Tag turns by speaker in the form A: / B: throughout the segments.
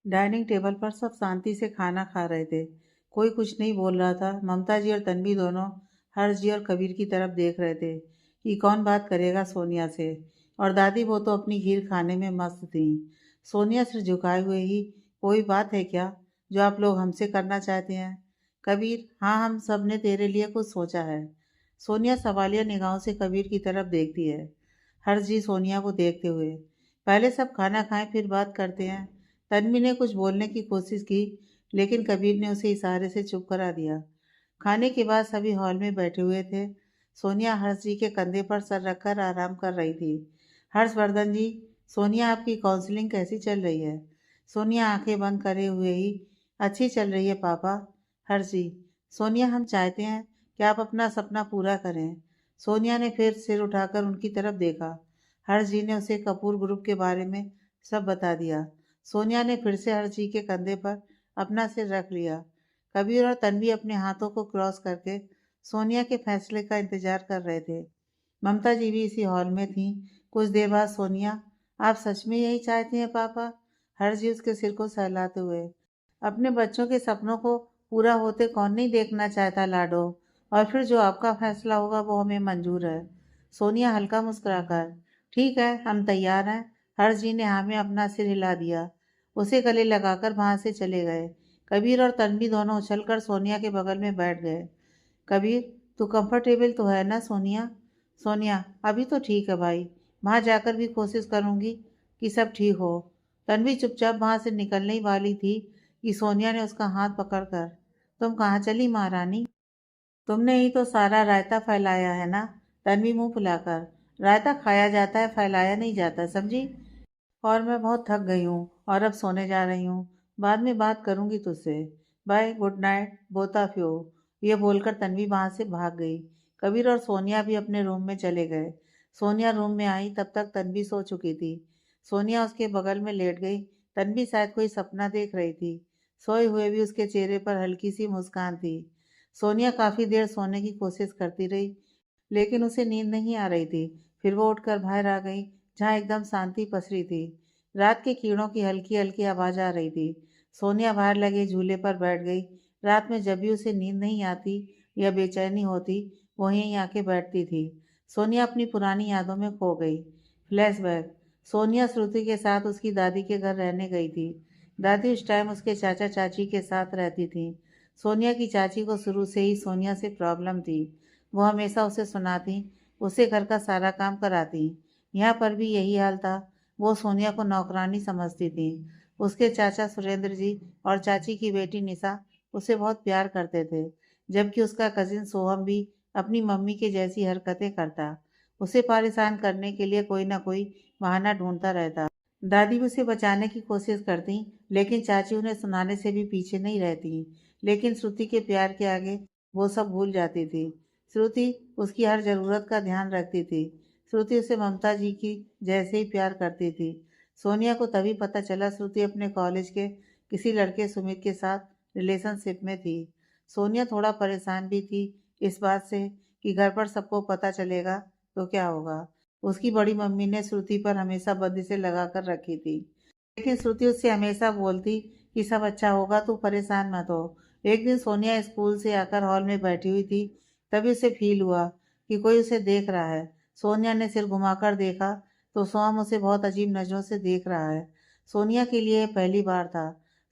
A: Dining table पर सब शांति से खाना खा रहे थे। कोई कुछ नहीं बोल रहा था। ममता जी और तन्वी दोनों हर्ष जी और कबीर की तरफ देख रहे थे कि कौन बात करेगा सोनिया से। और दादी वो तो अपनी खीर खाने में मस्त थी। सोनिया सिर झुकाए हुए ही, कोई बात है क्या जो आप लोग हमसे करना चाहते हैं? कबीर, हाँ, हम सब ने तेरे लिए कुछ सोचा है। सोनिया सवालिया निगाहों से कबीर की तरफ देखती है। हर्ष जी सोनिया को देखते हुए, पहले सब खाना खाएं फिर बात करते हैं। तन्वी ने कुछ बोलने की कोशिश की, लेकिन कबीर ने उसे इशारे से चुप करा दिया। खाने के बाद सभी हॉल में बैठे हुए थे। सोनिया हर्ष जी के कंधे पर सर रखकर आराम कर रही थी। हर्षवर्धन जी, सोनिया आपकी काउंसलिंग कैसी चल रही है? सोनिया आंखें बंद करे हुए ही, अच्छी चल रही है पापा। हर्ष जी, सोनिया, हम चाहते हैं कि आप अपना सपना पूरा करें। सोनिया ने फिर सिर उठाकर उनकी तरफ देखा। हर्ष जी ने उसे कपूर ग्रुप के बारे में सब बता दिया। सोनिया ने फिर से हर्ष जी के कंधे पर अपना सिर रख लिया। कबीर और तन्वी अपने हाथों को क्रॉस करके सोनिया के फैसले का इंतजार कर रहे थे। ममता जी भी इसी हॉल में थीं। कुछ देर बाद सोनिया, आप सच में यही चाहती हैं पापा? हर्ष जी उसके सिर को सहलाते हुए, अपने बच्चों के सपनों को पूरा होते कौन नहीं देखना चाहता लाडो। और फिर जो आपका फैसला होगा वो हमें मंजूर है। सोनिया हल्का मुस्कुराकर, ठीक है, हम तैयार हैं। हर्ष जी ने हाँ में अपना सिर हिला दिया। उसे गले लगाकर वहां से चले गए। कबीर और तन्वी दोनों उछलकर सोनिया के बगल में बैठ गए। कबीर, तू कंफर्टेबल तो है ना सोनिया? सोनिया, अभी तो ठीक है भाई, वहां जाकर भी कोशिश करूंगी कि सब ठीक हो। तन्वी चुपचाप वहां से निकलने ही वाली थी कि सोनिया ने उसका हाथ पकड़कर, तुम कहाँ चली महारानी? तुमने ही तो सारा रायता फैलाया है ना? तन्वी मुंह फुलाकर, रायता खाया जाता है, फैलाया नहीं जाता, समझी? और मैं बहुत थक गई हूँ और अब सोने जा रही हूँ। बाद में बात करूंगी तुझसे। Bye, good night both of you. ये बोलकर तन्वी वहां से भाग गई। कबीर और सोनिया भी अपने रूम में चले गए। सोनिया रूम में आई तब तक तन्वी सो चुकी थी। सोनिया उसके बगल में लेट गई। तन्वी शायद कोई सपना देख रही थी। सोए हुए भी उसके चेहरे पर हल्की सी मुस्कान थी। सोनिया काफी देर सोने की कोशिश करती रही, लेकिन उसे नींद नहीं आ रही थी। फिर वो उठकर बाहर आ गई, जहाँ एकदम शांति पसरी थी। रात के कीड़ों की हल्की हल्की आवाज आ रही थी। सोनिया बाहर लगे झूले पर बैठ गई। रात में जब भी उसे नींद नहीं आती या बेचैनी होती, वो यहीं आके बैठती थी। सोनिया अपनी पुरानी यादों में खो गई। फ्लैशबैक। सोनिया श्रुति के साथ उसकी दादी के घर रहने गई थी। दादी उस टाइम उसके चाचा चाची के साथ रहती थी। सोनिया की चाची को शुरू से ही सोनिया से प्रॉब्लम थी। वो हमेशा उसे सुनाती, उसे घर का सारा काम कराती। यहाँ पर भी यही हाल था। वो सोनिया को नौकरानी समझती थी। उसके चाचा सुरेंद्र जी और चाची की बेटी निशा उसे बहुत प्यार करते थे, जबकि उसका कजिन सोहम भी अपनी मम्मी के जैसी हरकतें करता। उसे परेशान करने के लिए कोई ना कोई बहाना ढूंढता रहता। दादी भी उसे बचाने की कोशिश करती, लेकिन चाची उन्हें सुनाने से भी पीछे नहीं रहती। लेकिन श्रुति के प्यार के आगे वो सब भूल जाती थी। श्रुति उसकी हर ज़रूरत का ध्यान रखती थी। श्रुति उसे ममता जी की जैसे ही प्यार करती थी। सोनिया को तभी पता चला श्रुति अपने कॉलेज के किसी लड़के सुमित के साथ रिलेशनशिप में थी। सोनिया थोड़ा परेशान भी थी इस बात से कि घर पर सबको पता चलेगा तो क्या होगा। उसकी बड़ी मम्मी ने श्रुति पर हमेशा बंदिशें लगा कर रखी थी, लेकिन श्रुति उससे हमेशा बोलती कि सब अच्छा होगा, तू परेशान मत हो। एक दिन सोनिया स्कूल से आकर हॉल में बैठी हुई थी। तभी उसे फील हुआ कि कोई उसे देख रहा है। सोनिया ने सिर घुमाकर देखा तो सोहम उसे बहुत अजीब नजरों से देख रहा है। सोनिया के लिए यह पहली बार था।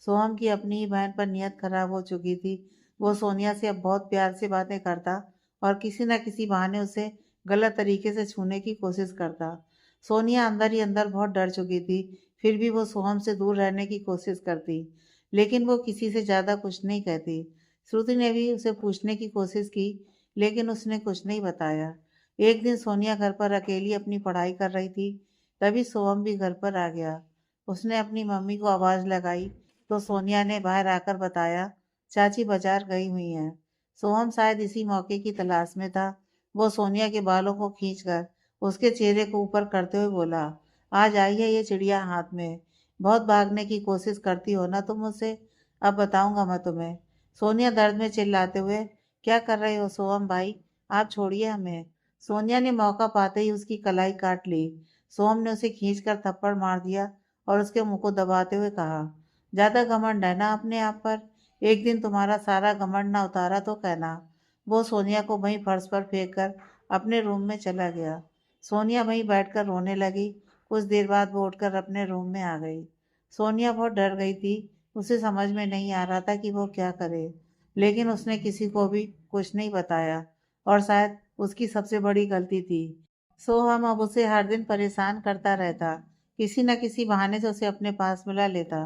A: सोहम की अपनी ही बहन पर नियत खराब हो चुकी थी। वो सोनिया से अब बहुत प्यार से बातें करता और किसी न किसी बहाने उसे गलत तरीके से छूने की कोशिश करता। सोनिया अंदर ही अंदर बहुत डर चुकी थी। फिर भी वो सोहम से दूर रहने की कोशिश करती, लेकिन वो किसी से ज़्यादा कुछ नहीं कहती। श्रुति ने भी उसे पूछने की कोशिश की, लेकिन उसने कुछ नहीं बताया। एक दिन सोनिया घर पर अकेली अपनी पढ़ाई कर रही थी। तभी सोहम भी घर पर आ गया। उसने अपनी मम्मी को आवाज़ लगाई तो सोनिया ने बाहर आकर बताया, चाची बाजार गई हुई हैं। सोहम शायद इसी मौके की तलाश में था। वो सोनिया के बालों को खींचकर उसके चेहरे को ऊपर करते हुए बोला, आज आई है ये चिड़िया हाथ में। बहुत भागने की कोशिश करती हो ना तुम मुझसे, अब बताऊंगा मैं तुम्हें। सोनिया दर्द में चिल्लाते हुए, क्या कर रहे हो सोहम भाई, आप छोड़िए हमें। सोनिया ने मौका पाते ही उसकी कलाई काट ली। सोहम ने उसे खींचकर थप्पड़ मार दिया और उसके मुंह को दबाते हुए कहा, ज़्यादा घमंड है ना अपने आप पर। एक दिन तुम्हारा सारा घमंड ना उतारा तो कहना। वो सोनिया को वहीं फर्श पर फेंक कर अपने रूम में चला गया। सोनिया वहीं बैठकर रोने लगी। कुछ देर बाद वो उठकर अपने रूम में आ गई। सोनिया बहुत डर गई थी। उसे समझ में नहीं आ रहा था कि वो क्या करे, लेकिन उसने किसी को भी कुछ नहीं बताया, और शायद उसकी सबसे बड़ी गलती थी। सोहम अब उसे हर दिन परेशान करता रहता, किसी न किसी बहाने से उसे अपने पास बुला लेता,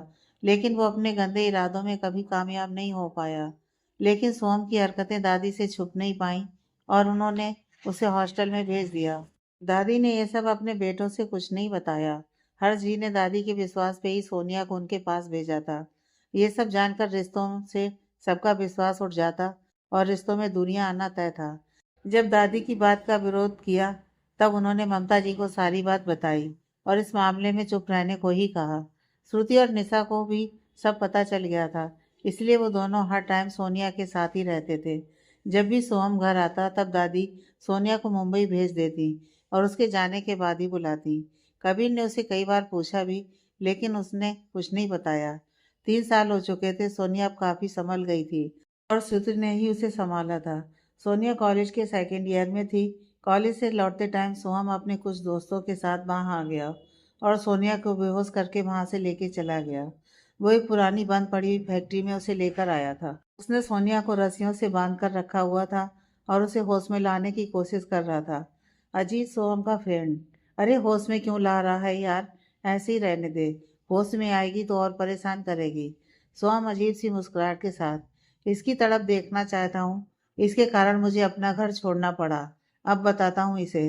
A: लेकिन वो अपने गंदे इरादों में कभी कामयाब नहीं हो पाया। लेकिन सोहम की हरकतें दादी से छुप नहीं पाईं और उन्होंने उसे हॉस्टल में भेज दिया। दादी ने यह सब अपने बेटों से कुछ नहीं बताया। हर्ष जी ने दादी के विश्वास पे ही सोनिया को उनके पास भेजा था। ये सब जानकर रिश्तों से सबका विश्वास उठ जाता और रिश्तों में दूरियां आना तय था। जब दादी की बात का विरोध किया, तब उन्होंने ममता जी को सारी बात बताई और इस मामले में चुप रहने को ही कहा। श्रुति और निशा को भी सब पता चल गया था, इसलिए वो दोनों हर टाइम सोनिया के साथ ही रहते थे। जब भी सोहम घर आता, तब दादी सोनिया को मुंबई भेज देती और उसके जाने के बाद ही बुलाती। कबीर ने उसे कई बार पूछा भी, लेकिन उसने कुछ नहीं बताया। 3 साल हो चुके थे। सोनिया अब काफी संभल गई थी और श्रुति ने ही उसे संभाला था। सोनिया कॉलेज के सेकेंड ईयर में थी। कॉलेज से लौटते टाइम सोहम अपने कुछ दोस्तों के साथ वहां आ गया और सोनिया को बेहोश करके वहां से लेके चला गया। वो एक पुरानी बंद पड़ी हुई फैक्ट्री में उसे लेकर आया था। उसने सोनिया को रस्सियों से बांध कर रखा हुआ था और उसे होश में लाने की कोशिश कर रहा था। अजीत, सोहम का फ्रेंड। अरे होश में क्यों ला रहा है यार, ऐसे ही रहने दे। होश में आएगी तो और परेशान करेगी। सोहम अजीब सी मुस्कुराहट के साथ, इसकी तड़प देखना चाहता हूँ। इसके कारण मुझे अपना घर छोड़ना पड़ा। अब बताता हूँ इसे।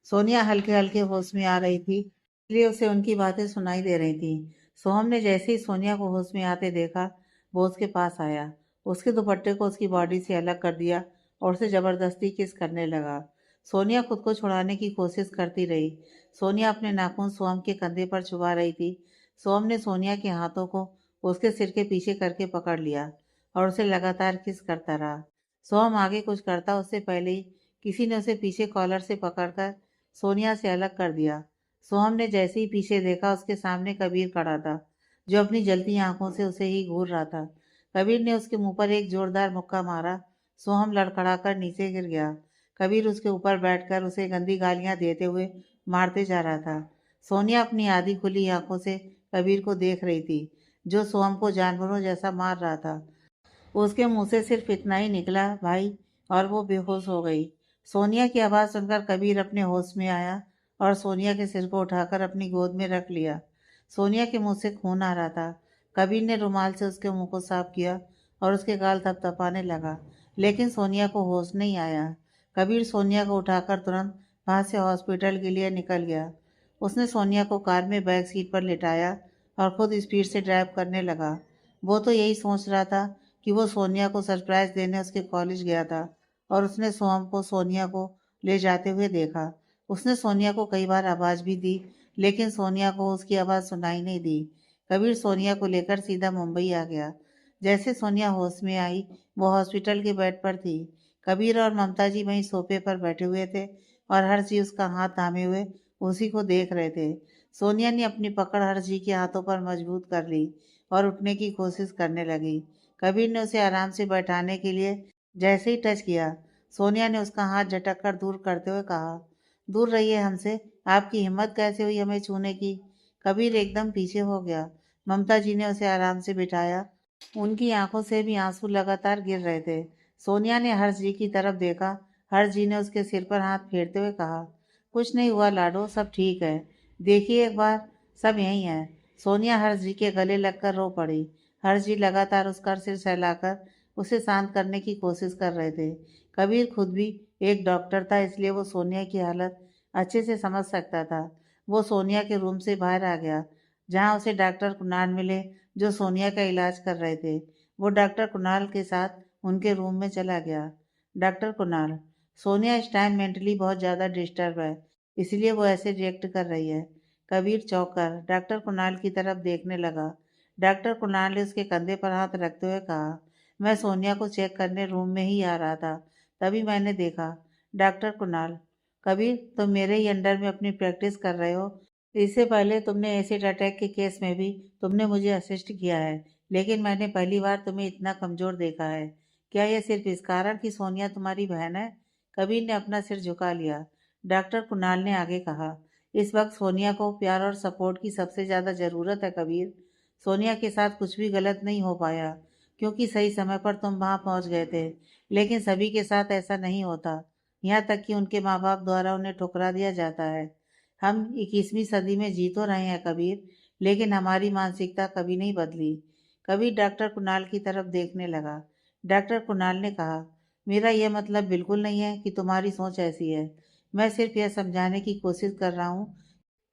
A: सोनिया हल्के हल्के होश में आ रही थी, इसलिए उसे उनकी बातें सुनाई दे रही थी। सोहम ने जैसे ही सोनिया को होश में आते देखा, वो उसके पास आया, उसके दुपट्टे को उसकी बॉडी से अलग कर दिया और उसे जबरदस्ती किस करने लगा। सोनिया खुद को छुड़ाने की कोशिश करती रही। सोनिया अपने नाखून सोहम के कंधे पर छुपा रही थी। सोहम ने सोनिया के हाथों को उसके सिर के पीछे करके पकड़ लिया और उसे लगातार किस करता रहा। सोहम आगे कुछ करता उससे पहले ही किसी ने उसे पीछे कॉलर से पकड़कर सोनिया से अलग कर दिया। सोहम ने जैसे ही पीछे देखा, उसके सामने कबीर खड़ा था, जो अपनी जलती आंखों से उसे ही घूर रहा था। कबीर ने उसके मुंह पर एक जोरदार मुक्का मारा। सोहम लड़खड़ाकर नीचे गिर गया। कबीर उसके ऊपर बैठकर उसे गंदी गालियां देते हुए मारते जा रहा था। सोनिया अपनी आधी खुली आंखों से कबीर को देख रही थी, जो सोहम को जानवरों जैसा मार रहा था। उसके मुंह से सिर्फ इतना ही निकला, भाई, और वो बेहोश हो गई। सोनिया की आवाज़ सुनकर कबीर अपने होश में आया और सोनिया के सिर को उठाकर अपनी गोद में रख लिया। सोनिया के मुंह से खून आ रहा था। कबीर ने रुमाल से उसके मुंह को साफ किया और उसके गाल थपथपाने लगा, लेकिन सोनिया को होश नहीं आया। कबीर सोनिया को उठाकर तुरंत वहां से हॉस्पिटल के लिए निकल गया। उसने सोनिया को कार में बैक सीट पर लिटाया और खुद स्पीड से ड्राइव करने लगा। वो तो यही सोच रहा था कि वो सोनिया को सरप्राइज देने उसके कॉलेज गया था और उसने सोहम को सोनिया को ले जाते हुए देखा। उसने सोनिया को कई बार आवाज़ भी दी, लेकिन सोनिया को उसकी आवाज़ सुनाई नहीं दी। कबीर सोनिया को लेकर सीधा मुंबई आ गया। जैसे सोनिया होश में आई, वो हॉस्पिटल के बेड पर थी। कबीर और ममता जी वहीं सोफे पर बैठे हुए थे और हर्ष जी उसका हाथ थामे हुए उसी को देख रहे थे। सोनिया ने अपनी पकड़ हर्ष जी के हाथों पर मजबूत कर ली और उठने की कोशिश करने लगी। कबीर ने उसे आराम से बैठाने के लिए जैसे ही टच किया, सोनिया ने उसका हाथ झटक कर दूर करते हुए कहा, दूर रहिए हमसे, आपकी हिम्मत कैसे हुई हमें छूने की। कबीर एकदम पीछे हो गया। ममता जी ने उसे आराम से बिठाया। उनकी आंखों से भी आंसू लगातार गिर रहे थे। सोनिया ने हर्ष जी की तरफ देखा। हर्ष जी ने उसके सिर पर हाथ फेरते हुए कहा, कुछ नहीं हुआ लाडो, सब ठीक है। देखिए एक बार, सब यहीं है। सोनिया हर्ष जी के गले लगकर रो पड़ी। हर्ष जी लगातार उसका सिर सहलाकर उसे शांत करने की कोशिश कर रहे थे। कबीर खुद भी एक डॉक्टर था, इसलिए वो सोनिया की हालत अच्छे से समझ सकता था। वो सोनिया के रूम से बाहर आ गया, जहां उसे डॉक्टर कुणाल मिले, जो सोनिया का इलाज कर रहे थे। वो डॉक्टर कुणाल के साथ उनके रूम में चला गया। डॉक्टर कुणाल, सोनिया इस टाइम मेंटली बहुत ज़्यादा डिस्टर्ब है, इसलिए वो ऐसे रिएक्ट कर रही है। कबीर चौंक कर डॉक्टर कुणाल की तरफ देखने लगा। डॉक्टर कुणाल ने उसके कंधे पर हाथ रखते हुए कहा, मैं सोनिया को चेक करने रूम में ही आ रहा था, तभी मैंने देखा। डॉक्टर कुणाल, कबीर, तुम मेरे ही अंडर में अपनी प्रैक्टिस कर रहे हो इससे पहले तुमने एसिड अटैक के केस में भी तुमने मुझे असिस्ट किया है, लेकिन मैंने पहली बार तुम्हें इतना कमज़ोर देखा है। क्या यह सिर्फ इस कारण कि सोनिया तुम्हारी बहन है? कबीर ने अपना सिर झुका लिया। डॉक्टर कुणाल ने आगे कहा, इस वक्त सोनिया को प्यार और सपोर्ट की सबसे ज़्यादा ज़रूरत है कबीर। सोनिया के साथ कुछ भी गलत नहीं हो पाया, क्योंकि सही समय पर तुम वहाँ पहुँच गए थे। लेकिन सभी के साथ ऐसा नहीं होता, यहाँ तक कि उनके माँ बाप द्वारा उन्हें ठुकरा दिया जाता है। हम 21वीं सदी में जी तो रहे हैं कबीर, लेकिन हमारी मानसिकता कभी नहीं बदली। कबीर डॉक्टर कुणाल की तरफ देखने लगा। डॉक्टर कुणाल ने कहा, मेरा यह मतलब बिल्कुल नहीं है कि तुम्हारी सोच ऐसी है। मैं सिर्फ यह समझाने की कोशिश कर रहा हूँ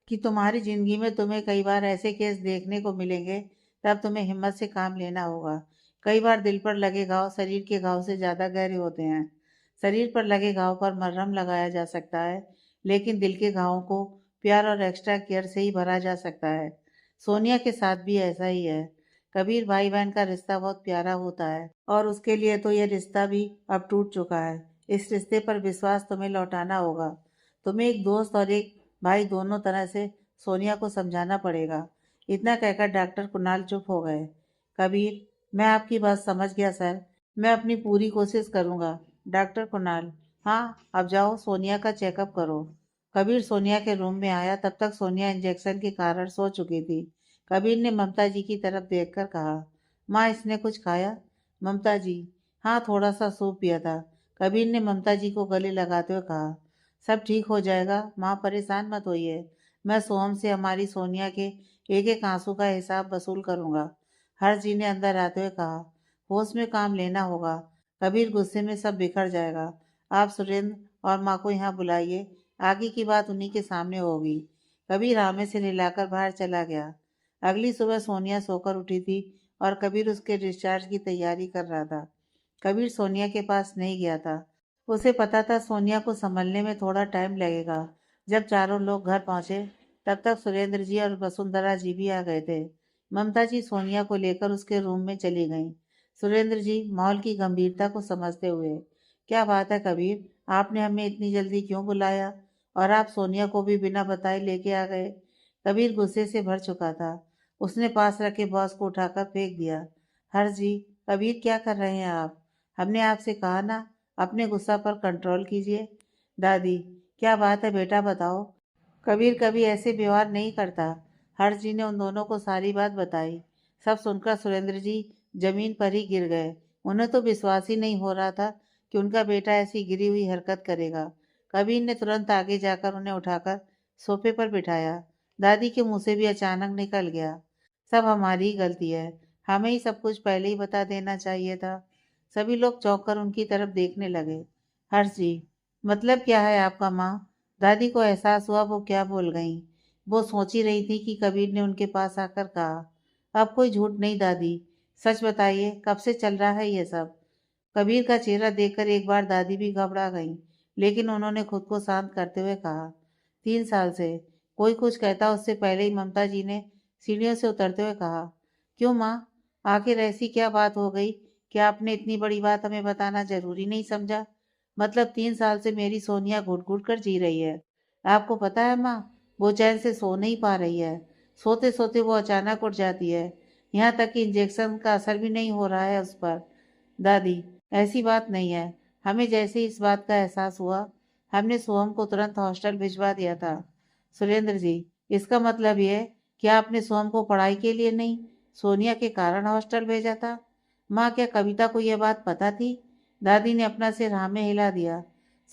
A: कि तुम्हारी ज़िंदगी में तुम्हें कई बार ऐसे केस देखने को मिलेंगे, तब तुम्हें हिम्मत से काम लेना होगा। कई बार दिल पर लगे घाव शरीर के घाव से ज़्यादा गहरे होते हैं। शरीर पर लगे घाव पर मरहम लगाया जा सकता है, लेकिन दिल के घावों को प्यार और एक्स्ट्रा केयर से ही भरा जा सकता है। सोनिया के साथ भी ऐसा ही है। कबीर भाई बहन का रिश्ता बहुत प्यारा होता है, और उसके लिए तो यह रिश्ता भी अब टूट चुका है। इस रिश्ते पर विश्वास तुम्हें लौटाना होगा। तुम्हें एक दोस्त और एक भाई दोनों तरह से सोनिया को समझाना पड़ेगा। इतना कहकर डॉक्टर कुणाल चुप हो गए। कबीर, मैं आपकी बात समझ गया सर। मैं अपनी पूरी कोशिश करूंगा। डॉक्टर कुणाल, हाँ अब जाओ सोनिया का चेकअप करो। कबीर सोनिया के रूम में आया, तब तक सोनिया इंजेक्शन के कारण सो चुकी थी। कबीर ने ममता जी की तरफ देखकर कहा, माँ इसने कुछ खाया? ममता जी, हाँ थोड़ा सा सूप पिया था। कबीर ने ममता जी को गले लगाते हुए कहा, सब ठीक हो जाएगा माँ, परेशान मत होइए। मैं सोहम से हमारी सोनिया के एक एक आंसू का हिसाब वसूल करूंगा। हर जी ने अंदर आते हुए कहा, होश में काम लेना होगा। कबीर गुस्से में सब बिखर जाएगा। आप सुरेंद्र और माँ को यहाँ बुलाइए, आगे की बात उन्हीं के सामने होगी। कबीर हामे से हिलाकर बाहर चला गया। अगली सुबह सोनिया सोकर उठी थी और कबीर उसके डिस्चार्ज की तैयारी कर रहा था। कबीर सोनिया के पास नहीं गया था। उसे पता था सोनिया को संभलने में थोड़ा टाइम लगेगा। जब चारों लोग घर पहुंचे, तब तक सुरेंद्र जी और वसुंधरा जी भी आ गए थे। ममता जी सोनिया को लेकर उसके रूम में चली गईं। सुरेंद्र जी माहौल की गंभीरता को समझते हुए, क्या बात है कबीर, आपने हमें इतनी जल्दी क्यों बुलाया? और आप सोनिया को भी बिना बताए लेके आ गए। कबीर गुस्से से भर चुका था। उसने पास रखे बॉस को उठाकर फेंक दिया। हर जी, कबीर क्या कर रहे हैं आप? हमने आपसे कहा ना, अपने गुस्सा पर कंट्रोल कीजिए। दादी, क्या बात है बेटा, बताओ। कबीर कभी ऐसे व्यवहार नहीं करता। हर जी ने उन दोनों को सारी बात बताई। सब सुनकर सुरेंद्र जी जमीन पर ही गिर गए। उन्हें तो विश्वास ही नहीं हो रहा था कि उनका बेटा ऐसी गिरी हुई हरकत करेगा। कबीर ने तुरंत आगे जाकर उन्हें उठाकर सोफे पर बिठाया। दादी के मुंह से भी अचानक निकल गया, सब हमारी ही गलती है, हमें ही सब कुछ पहले ही बता देना चाहिए था। सभी लोग चौंक कर उनकी तरफ देखने लगे। हर्ष जी, मतलब क्या है आपका माँ? दादी को एहसास हुआ वो क्या बोल गईं। वो सोच ही रही थी कि कबीर ने उनके पास आकर कहा, अब कोई झूठ नहीं दादी, सच बताइए कब से चल रहा है ये सब? कबीर का चेहरा देखकर एक बार दादी भी घबरा गईं, लेकिन उन्होंने खुद को शांत करते हुए कहा, 3 साल से। कोई कुछ कहता उससे पहले ही ममता जी ने सीढ़ियों से उतरते हुए कहा, क्यों माँ, आखिर ऐसी क्या बात हो गई कि आपने इतनी बड़ी बात हमें बताना जरूरी नहीं समझा? मतलब 3 साल से मेरी सोनिया घुट घुट कर जी रही है। आपको पता है माँ, वो चैन से सो नहीं पा रही है। सोते सोते वो अचानक उठ जाती है। यहाँ तक कि इंजेक्शन का असर भी नहीं हो रहा है उस पर। दादी, ऐसी बात नहीं है। हमें जैसे ही इस बात का एहसास हुआ, हमने सोहम को तुरंत हॉस्टल भिजवा दिया था। सुरेंद्र जी, इसका मतलब ये है कि आपने सोहम को पढ़ाई के लिए नहीं, सोनिया के कारण हॉस्टल भेजा था? माँ, क्या कविता को यह बात पता थी? दादी ने अपना सिर हाँ में हिला दिया।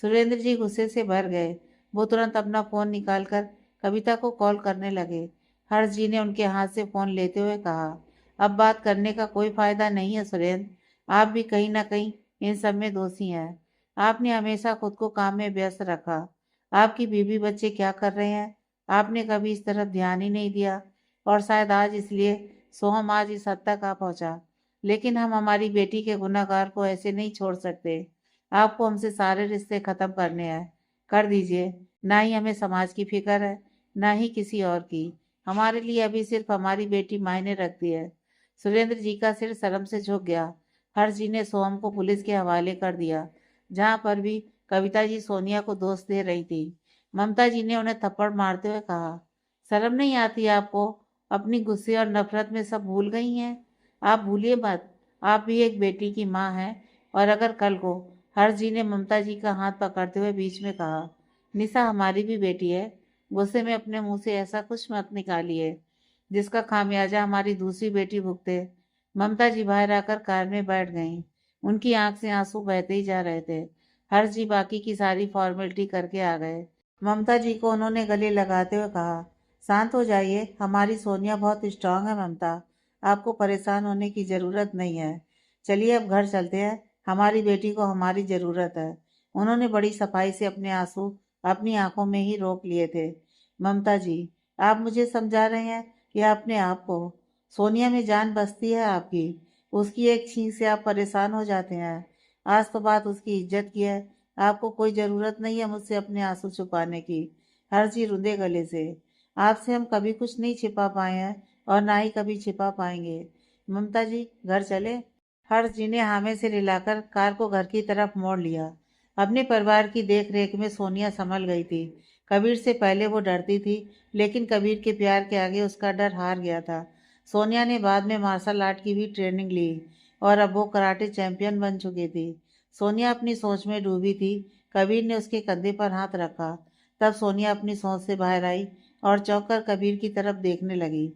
A: सुरेंद्र जी गुस्से से भर गए। वो तुरंत अपना फोन निकालकर कविता को कॉल करने लगे। हर्ष जी ने उनके हाथ से फोन लेते हुए कहा, अब बात करने का कोई फायदा नहीं है सुरेंद्र, आप भी कहीं ना कहीं इन सब में दोषी हैं। आपने हमेशा खुद को काम में व्यस्त रखा। आपकी बीवी बच्चे क्या कर रहे हैं, आपने कभी इस तरफ ध्यान ही नहीं दिया, और शायद आज इसलिए सोहम आज इस हद तक आ पहुंचा। लेकिन हम हमारी बेटी के गुनहगार को ऐसे नहीं छोड़ सकते। आपको हमसे सारे रिश्ते खत्म करने हैं, कर दीजिए। ना ही हमें समाज की फिक्र है, ना ही किसी और की। हमारे लिए अभी सिर्फ हमारी बेटी मायने रखती है। सुरेंद्र जी का सिर शर्म से झुक गया। हर्ष जी ने सोहम को पुलिस के हवाले कर दिया, जहां पर भी कविता जी सोनिया को दोष दे रही थी। ममता जी ने उन्हें थप्पड़ मारते हुए कहा, शर्म नहीं आती आपको? अपनी गुस्से और नफरत में सब भूल गई हैं। आप भूलिए मत, आप भी एक बेटी की माँ हैं। और अगर कल को, हर्ष जी ने ममता जी का हाथ पकड़ते हुए बीच में कहा, निशा हमारी भी बेटी है, गुस्से में अपने मुंह से ऐसा कुछ मत निकालिए जिसका खामियाजा हमारी दूसरी बेटी भुगते। ममता जी बाहर आकर कार में बैठ गईं। उनकी आंख से आंसू बहते ही जा रहे थे। हर्ष जी बाकी की सारी फॉर्मेलिटी करके आ गए। ममता जी को उन्होंने गले लगाते हुए कहा, शांत हो जाइए, हमारी सोनिया बहुत स्ट्रांग है ममता, आपको परेशान होने की ज़रूरत नहीं है। चलिए अब घर चलते हैं, हमारी बेटी को हमारी ज़रूरत है। उन्होंने बड़ी सफाई से अपने आंसू अपनी आंखों में ही रोक लिए थे। ममता जी, आप मुझे समझा रहे हैं या अपने आप को? सोनिया में जान बसती है आपकी, उसकी एक छींक से आप परेशान हो जाते हैं। आज तो बात उसकी इज्जत की है, आपको कोई ज़रूरत नहीं है मुझसे अपने आंसू छुपाने की। हर जी रुंधे गले से, आपसे हम कभी कुछ नहीं छिपा पाए हैं और ना ही कभी छिपा पाएंगे। ममता जी, घर चले? हर्ष जी ने हामे से रिलाकर कार को घर की तरफ मोड़ लिया। अपने परिवार की देख रेख में सोनिया संभल गई थी। कबीर से पहले वो डरती थी, लेकिन कबीर के प्यार के आगे उसका डर हार गया था। सोनिया ने बाद में मार्शल आर्ट की भी ट्रेनिंग ली और अब वो कराटे चैंपियन बन चुकी थी। सोनिया अपनी सोच में डूबी थी। कबीर ने उसके कंधे पर हाथ रखा। तब सोनिया अपनी सोच से बाहर आई और चौंक कर कबीर की तरफ देखने लगी।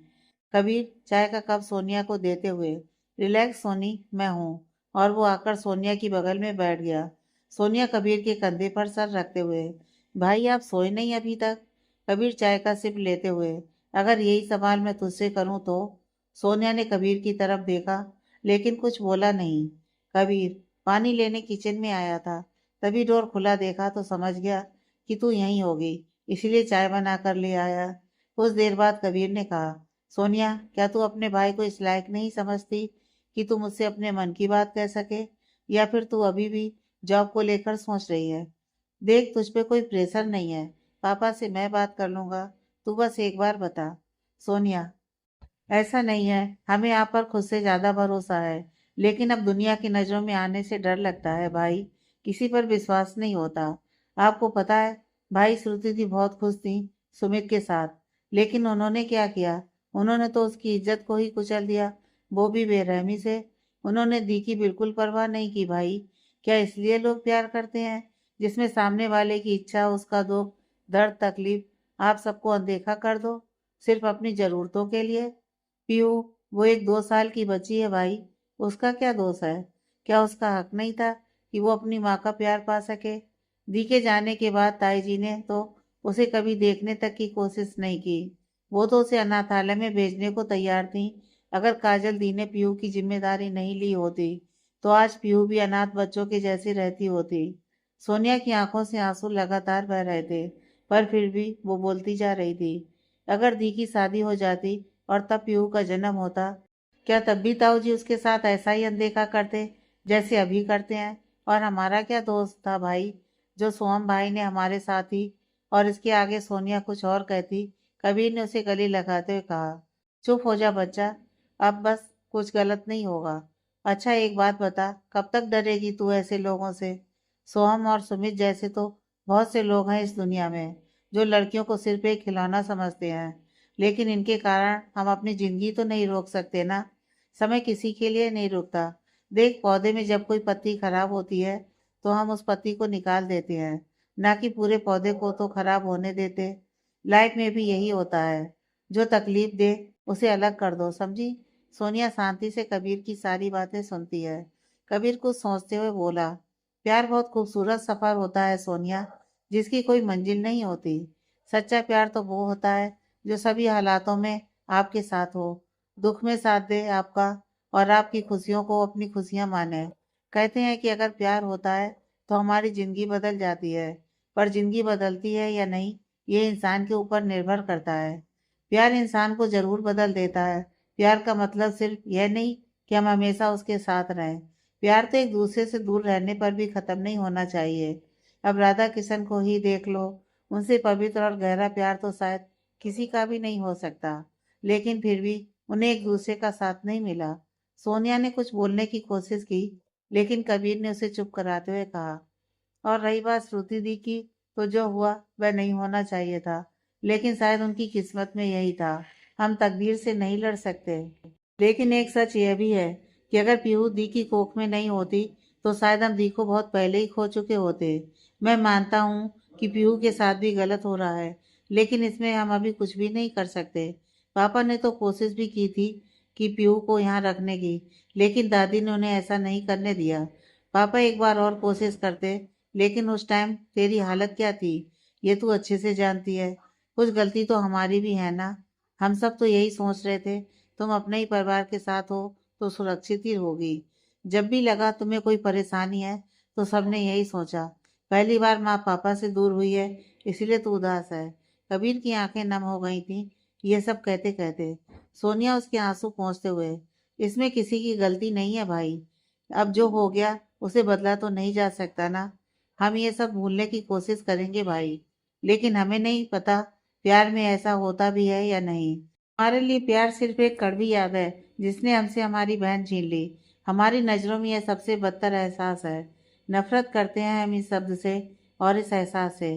A: कबीर चाय का कप सोनिया को देते हुए, रिलैक्स सोनी, मैं हूँ। और वो आकर सोनिया की बगल में बैठ गया। सोनिया कबीर के कंधे पर सर रखते हुए, भाई आप सोए नहीं अभी तक? कबीर चाय का सिप लेते हुए, अगर यही सवाल मैं तुझसे करूँ तो? सोनिया ने कबीर की तरफ देखा, लेकिन कुछ बोला नहीं। कबीर पानी लेने किचन में आया था, तभी डोर खुला देखा तो समझ गया कि तू यहीं होगी, इसलिए चाय बना कर ले आया। कुछ देर बाद कबीर ने कहा, सोनिया, क्या तू अपने भाई को इस लायक नहीं समझती कि तू मुझसे अपने मन की बात कह सके? या फिर तू अभी भी जॉब को लेकर सोच रही है? देख, तुझ पे कोई प्रेशर नहीं है, पापा से मैं बात कर लूंगा, तू बस एक बार बता। सोनिया, ऐसा नहीं है, हमें आप पर खुद से ज्यादा भरोसा है, लेकिन अब दुनिया की नजरों में आने से डर लगता है भाई, किसी पर विश्वास नहीं होता। आपको पता है, भाई श्रुति दी बहुत खुश थी सुमित के साथ, लेकिन उन्होंने क्या किया? उन्होंने तो उसकी इज्जत को ही कुचल दिया, वो भी बेरहमी से। उन्होंने दी की बिल्कुल परवाह नहीं की भाई। क्या इसलिए लोग प्यार करते हैं, जिसमें सामने वाले की इच्छा, उसका दुख, दर्द, तकलीफ, आप सबको अनदेखा कर दो, सिर्फ अपनी जरूरतों के लिए? पीयू, वो एक 2 साल की बच्ची है भाई, उसका क्या दोष है? क्या उसका हक नहीं था कि वो अपनी माँ का प्यार पा सके? दी के जाने के बाद ताई जी ने तो उसे कभी देखने तक की कोशिश नहीं की। वो तो उसे अनाथालय में भेजने को तैयार थी। अगर काजल दी ने पीयू की जिम्मेदारी नहीं ली होती तो आज पीयू भी अनाथ बच्चों के जैसी रहती होती। सोनिया की आंखों से आंसू लगातार बह रहे थे, पर फिर भी वो बोलती जा रही थी। अगर दी की शादी हो जाती और तब पीहू का जन्म होता, क्या तब भी ताऊ जी उसके साथ ऐसा ही अनदेखा करते जैसे अभी करते हैं? और हमारा क्या दोस्त था भाई, जो सोहम भाई ने हमारे साथ ही? और इसके आगे सोनिया कुछ और कहती, कबीर ने उसे गले लगाते हुए कहा, चुप हो जा बच्चा, अब बस कुछ गलत नहीं होगा। अच्छा एक बात बता, कब तक डरेगी तू ऐसे लोगों से? सोहम और सुमित जैसे तो बहुत से लोग हैं इस दुनिया में, जो लड़कियों को सिर्फ एक खिलौना समझते हैं, लेकिन इनके कारण हम अपनी जिंदगी तो नहीं रोक सकते ना। समय किसी के लिए नहीं रुकता। देख, पौधे में जब कोई पत्ती खराब होती है तो हम उस पत्ती को निकाल देते हैं, ना कि पूरे पौधे को तो खराब होने देते। लाइफ में भी यही होता है, जो तकलीफ दे उसे अलग कर दो, समझी? सोनिया शांति से कबीर की सारी बातें सुनती है। कबीर कुछ सोचते हुए बोला, प्यार बहुत खूबसूरत सफर होता है सोनिया, जिसकी कोई मंजिल नहीं होती। सच्चा प्यार तो वो होता है जो सभी हालातों में आपके साथ हो, दुख में साथ दे आपका, और आपकी खुशियों को अपनी खुशियां माने। कहते हैं कि अगर प्यार होता है तो हमारी जिंदगी बदल जाती है, पर जिंदगी बदलती है या नहीं, ये इंसान के ऊपर निर्भर करता है। प्यार इंसान को जरूर बदल देता है। प्यार का मतलब सिर्फ यह नहीं कि हम हमेशा उसके साथ रहें। प्यार तो एक दूसरे से दूर रहने पर भी खत्म नहीं होना चाहिए। अब राधा किशन को ही देख लो, उनसे पवित्र और गहरा प्यार तो शायद किसी का भी नहीं हो सकता, लेकिन फिर भी उन्हें एक दूसरे का साथ नहीं मिला। सोनिया ने कुछ बोलने की कोशिश की, लेकिन कबीर ने उसे चुप कराते हुए कहा, और रही बात श्रुति दी की, तो जो हुआ वह नहीं होना चाहिए था। लेकिन शायद उनकी किस्मत में यही था। हम तकदीर से नहीं लड़ सकते। लेकिन एक सच यह भी है कि अगर पीहू दी की कोख में नहीं होती तो शायद हम दी को बहुत पहले ही खो चुके होते। मैं मानता हूँ कि पीहू के साथ भी गलत हो रहा है, लेकिन इसमें हम अभी कुछ भी नहीं कर सकते। पापा ने तो कोशिश भी की थी कि पीहू को यहाँ रखने की, लेकिन दादी ने उन्हें ऐसा नहीं करने दिया। पापा एक बार और कोशिश करते, लेकिन उस टाइम तेरी हालत क्या थी ये तू अच्छे से जानती है। कुछ गलती तो हमारी भी है ना। हम सब तो यही सोच रहे थे तुम अपने ही परिवार के साथ हो तो सुरक्षित ही होगी। जब भी लगा तुम्हें कोई परेशानी है तो सबने यही सोचा। पहली बार माँ पापा से दूर हुई है इसलिए तू उदास है। कबीर की आंखें नम हो गई थीं ये सब कहते कहते। सोनिया उसके आंसू पोंछते हुए, इसमें किसी की गलती नहीं है भाई। अब जो हो गया उसे बदला तो नहीं जा सकता ना। हम ये सब भूलने की कोशिश करेंगे भाई, लेकिन हमें नहीं पता प्यार में ऐसा होता भी है या नहीं। हमारे लिए प्यार सिर्फ एक कड़वी याद है जिसने हमसे हमारी बहन छीन ली। हमारी नज़रों में यह सबसे बदतर एहसास है। नफरत करते हैं हम इस शब्द से और इस एहसास से।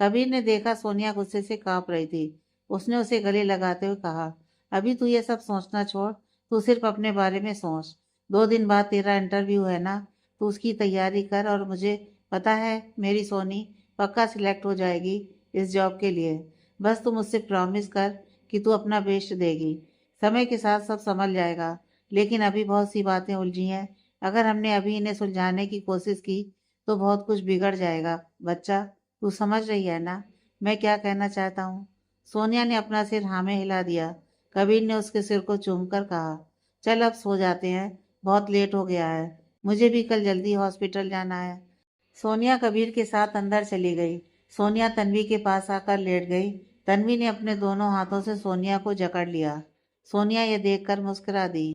A: कबीर ने देखा सोनिया गुस्से से कांप रही थी। उसने उसे गले लगाते हुए कहा, अभी तू ये सब सोचना छोड़, तू सिर्फ अपने बारे में सोच। 2 दिन बाद तेरा इंटरव्यू है ना, तू उसकी तैयारी कर और मुझे पता है मेरी सोनी पक्का सिलेक्ट हो जाएगी इस जॉब के लिए। बस तुम मुझसे प्रॉमिस कर कि तू अपना बेस्ट देगी। समय के साथ सब संभल जाएगा, लेकिन अभी बहुत सी बातें उलझी हैं। अगर हमने अभी इन्हें सुलझाने की कोशिश की तो बहुत कुछ बिगड़ जाएगा। बच्चा, तू समझ रही है ना मैं क्या कहना चाहता हूँ। सोनिया ने अपना सिर हाँ में हिला दिया। कबीर ने उसके सिर को चूमकर कहा, चल अब सो जाते हैं, बहुत लेट हो गया है, मुझे भी कल जल्दी हॉस्पिटल जाना है। सोनिया कबीर के साथ अंदर चली गई। सोनिया तन्वी के पास आकर लेट गई। तन्वी ने अपने दोनों हाथों से सोनिया को जकड़ लिया। सोनिया ये देखकर मुस्कुरा दी।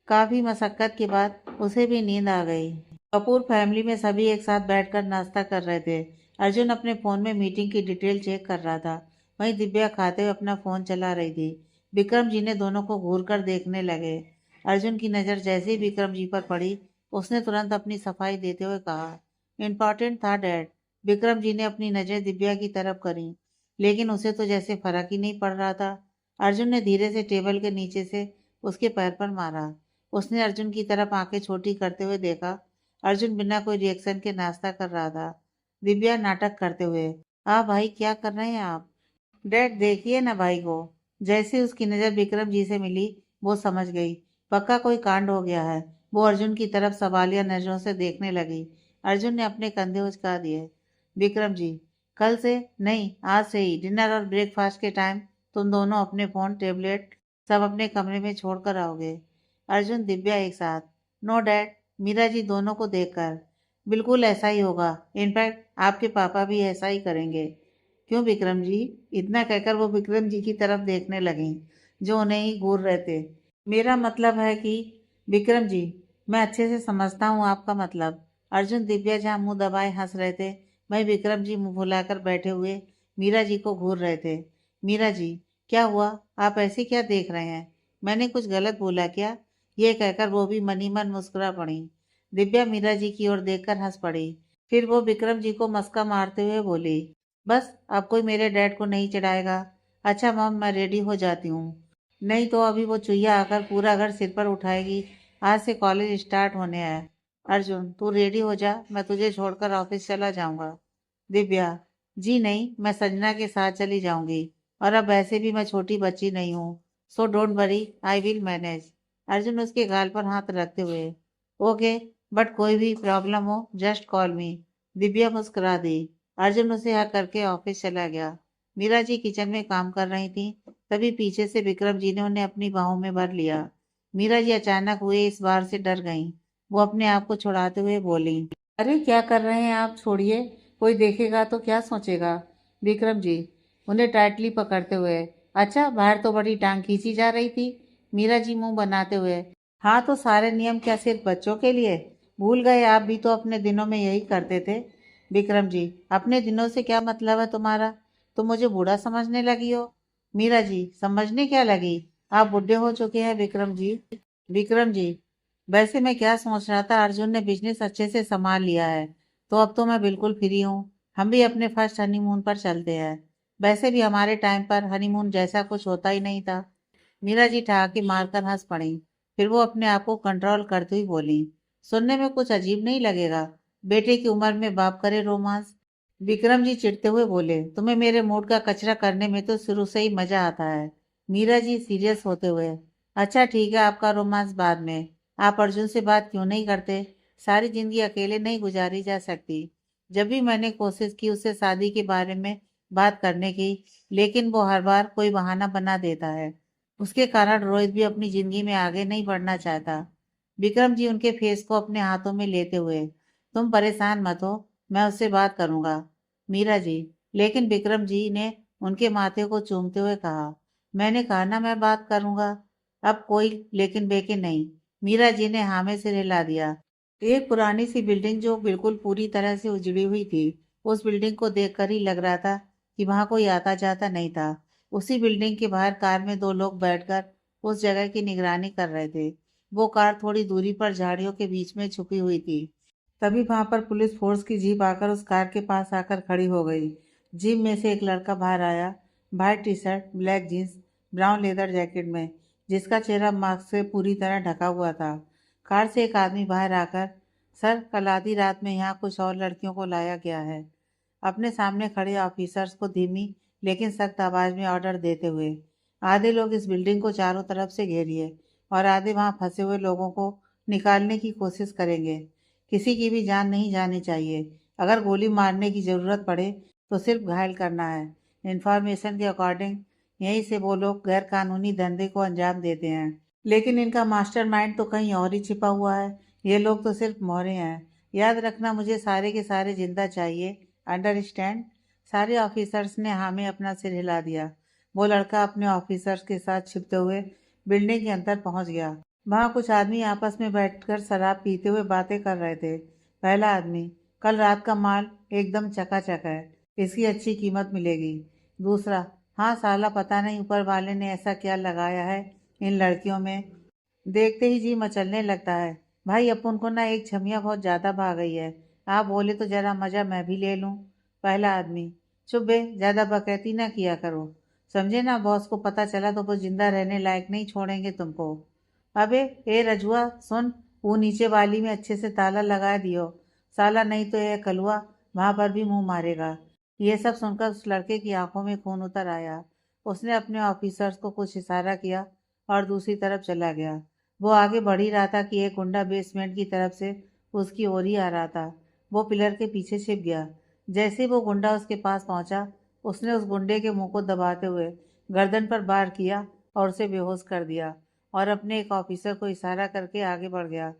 A: काफी मशक्कत के बाद उसे भी नींद आ गई। कपूर फैमिली में सभी एक साथ बैठकर नाश्ता कर रहे थे। अर्जुन अपने फोन में मीटिंग की डिटेल चेक कर रहा था। वहीं दिव्या खाते हुए अपना फोन चला रही थी। विक्रम जी ने दोनों को घूर कर देखने लगे। अर्जुन की नज़र जैसे ही विक्रम जी पर पड़ी, उसने तुरंत अपनी सफाई देते हुए कहा, इम्पॉर्टेंट था डैड। विक्रम जी ने अपनी नज़र दिव्या की तरफ करी, लेकिन उसे तो जैसे फर्क ही नहीं पड़ रहा था। अर्जुन ने धीरे से टेबल के नीचे से उसके पैर पर मारा। उसने अर्जुन की तरफ आंखें छोटी करते हुए देखा। अर्जुन बिना कोई रिएक्शन के नाश्ता कर रहा था। दिव्या नाटक करते हुए, भाई क्या कर रहे हैं आप। डैड देखिए ना भाई को। जैसे उसकी नज़र विक्रम जी से मिली, वो समझ गई पक्का कोई कांड हो गया है। वो अर्जुन की तरफ सवालिया नजरों से देखने लगी। अर्जुन ने अपने कंधे उचका दिए। विक्रम जी, कल से नहीं आज से ही डिनर और ब्रेकफास्ट के टाइम तुम दोनों अपने फोन टेबलेट सब अपने कमरे में छोड़कर आओगे। अर्जुन दिव्या एक साथ, नो डैड। मीरा जी दोनों को देखकर, बिल्कुल ऐसा ही होगा। इनफैक्ट आपके पापा भी ऐसा ही करेंगे। क्यों विक्रम जी। इतना कहकर वो विक्रम जी की तरफ देखने लगी जो उन्हें ही घूर रहे थे। मेरा मतलब है कि विक्रम जी, मैं अच्छे से समझता हूँ आपका मतलब। अर्जुन दिव्या जहाँ मुंह दबाए हंस रहे थे, वहीं विक्रम जी मुंह फुलाकर बैठे हुए मीरा जी को घूर रहे थे। मीरा जी, क्या हुआ, आप ऐसे क्या देख रहे हैं, मैंने कुछ गलत बोला क्या। ये कहकर वो भी मनी मन मुस्कुरा पड़ी। दिव्या मीरा जी की ओर देखकर हंस पड़ी। फिर वो विक्रम जी को मस्का मारते हुए बोली, बस अब कोई मेरे डैड को नहीं चिढ़ाएगा। अच्छा मॉम, मैं रेडी हो जाती हूँ, नहीं तो अभी वो चुईया आकर पूरा घर सिर पर उठाएगी। आज से कॉलेज स्टार्ट होने हैं। अर्जुन, तू रेडी हो जा, मैं तुझे छोड़कर ऑफिस चला जाऊंगा। दिव्या, जी नहीं, मैं संजना के साथ चली जाऊंगी, और अब वैसे भी मैं छोटी बच्ची नहीं हूँ, so don't worry, I will manage. Arjun उसके गाल पर हाथ रखते हुए, ओके, बट कोई भी प्रॉब्लम हो जस्ट कॉल मी। दिव्या मुस्कुरा दी। अर्जुन उसे हक करके ऑफिस चला गया। मीरा जी किचन में काम कर रही थी, तभी पीछे से विक्रम जी ने उन्हें अपनी बाहों में भर लिया। मीरा जी अचानक हुए इस बार से डर गईं। वो अपने आप को छुड़ाते हुए बोली, अरे क्या कर रहे हैं आप, छोड़िए, कोई देखेगा तो क्या सोचेगा। विक्रम जी उन्हें टाइटली पकड़ते हुए, अच्छा बाहर तो बड़ी टांग खींची जा रही थी। मीरा जी मुंह बनाते हुए, हाँ तो सारे नियम क्या सिर्फ बच्चों के लिए, भूल गए आप भी तो अपने दिनों में यही करते थे। विक्रम जी, अपने दिनों से क्या मतलब है तुम्हारा, तुम मुझे बूढ़ा समझने लगी हो। मीरा जी, समझने क्या लगी, आप बुढ़े हो चुके हैं विक्रम जी। विक्रम जी, वैसे मैं क्या सोच रहा था, अर्जुन ने बिजनेस अच्छे से संभाल लिया है तो अब तो मैं बिल्कुल फ्री हूँ। हम भी अपने फर्स्ट हनीमून पर चलते हैं। वैसे भी हमारे टाइम पर हनीमून जैसा कुछ होता ही नहीं था। मीरा जी ठहाके मारकर हंस पड़ी। फिर वो अपने आप को कंट्रोल करते हुए बोली, सुनने में कुछ अजीब नहीं लगेगा? बेटे की उम्र में बाप करे रोमांस? विक्रम जी चिढ़ते हुए बोले, तुम्हें मेरे मूड का कचरा करने में तो शुरू से ही मजा आता है। मीरा जी सीरियस होते हुए, अच्छा ठीक है, आपका रोमांस बाद में। आप अर्जुन से बात क्यों नहीं करते? सारी जिंदगी अकेले नहीं गुजारी जा सकती। जब भी मैंने कोशिश की उससे शादी के बारे में बात करने की, लेकिन वो हर बार कोई बहाना बना देता है। उसके कारण रोहित भी अपनी जिंदगी में आगे नहीं बढ़ना चाहता। विक्रम जी उनके फेस को अपने हाथों में लेते हुए, तुम परेशान मत हो, मैं उससे बात करूंगा। मीरा जी, लेकिन विक्रम जी ने उनके माथे को चूमते हुए कहा, मैंने कहा ना मैं बात करूंगा। अब कोई लेकिन बेकिन नहीं। मीरा जी ने हाँ में सिर हिला दिया। एक पुरानी सी बिल्डिंग जो बिल्कुल पूरी तरह से उजड़ी हुई थी, उस बिल्डिंग को देखकर ही लग रहा था कि वहां कोई आता जाता नहीं था। उसी बिल्डिंग के बाहर कार में दो लोग बैठकर उस जगह की निगरानी कर रहे थे। वो कार थोड़ी दूरी पर झाड़ियों के बीच में छुपी हुई थी। तभी वहां पर पुलिस फोर्स की जीप आकर उस कार के पास आकर खड़ी हो गई। जीप में से एक लड़का बाहर आया, white T shirt, black jeans, brown leather jacket में, जिसका चेहरा मास्क से पूरी तरह ढका हुआ था। कार से एक आदमी बाहर आकर, सर कल आधी रात में यहाँ कुछ और लड़कियों को लाया गया है। अपने सामने खड़े ऑफिसर्स को धीमी लेकिन सख्त आवाज में ऑर्डर देते हुए, आधे लोग इस बिल्डिंग को चारों तरफ से घेरिए और आधे वहां फंसे हुए लोगों को निकालने की कोशिश करेंगे। किसी की भी जान नहीं जानी चाहिए। अगर गोली मारने की जरूरत पड़े तो सिर्फ घायल करना है। इंफॉर्मेशन के अकॉर्डिंग यहीं से वो लोग गैर कानूनी धंधे को अंजाम देते हैं, लेकिन इनका मास्टरमाइंड तो कहीं और ही छिपा हुआ है। ये लोग तो सिर्फ मोहरे हैं। याद रखना, मुझे सारे के सारे जिंदा चाहिए। अंडरस्टैंड? सारे ऑफिसर्स ने हाँ में अपना सिर हिला दिया। वो लड़का अपने ऑफिसर्स के साथ छिपते हुए बिल्डिंग के अंदर पहुंच गया। वहां कुछ आदमी आपस में बैठकर शराब पीते हुए बातें कर रहे थे। पहला आदमी, कल रात का माल एकदम चकाचक है, इसकी अच्छी कीमत मिलेगी। दूसरा, हाँ साला पता नहीं ऊपर वाले ने ऐसा क्या लगाया है इन लड़कियों में, देखते ही जी मचलने लगता है। भाई अपन को ना एक छमिया बहुत ज्यादा भाग गई है। आप बोले तो जरा मजा मैं भी ले लूं। पहला आदमी, चुप बे, ज्यादा बकैती ना किया करो। समझे ना, बॉस को पता चला तो वो जिंदा रहने लायक नहीं छोड़ेंगे तुमको। अबे ए रजुआ सुन, वो नीचे वाली में अच्छे से ताला लगा दियो, साला नहीं तो ये कलुआ वहां पर भी मुंह मारेगा। ये सब सुनकर उस लड़के की आंखों में खून उतर आया। उसने अपने ऑफिसर्स को कुछ इशारा किया और दूसरी तरफ चला गया। वो आगे बढ़ ही रहा था कि एक गुंडा बेसमेंट की तरफ से उसकी ओर ही आ रहा था। वो पिलर के पीछे छिप गया। जैसे ही वो गुंडा उसके पास पहुंचा, उसने उस गुंडे के मुंह को दबाते हुए गर्दन पर वार किया और उसे बेहोश कर दिया और अपने एक ऑफिसर को इशारा करके आगे बढ़ गया।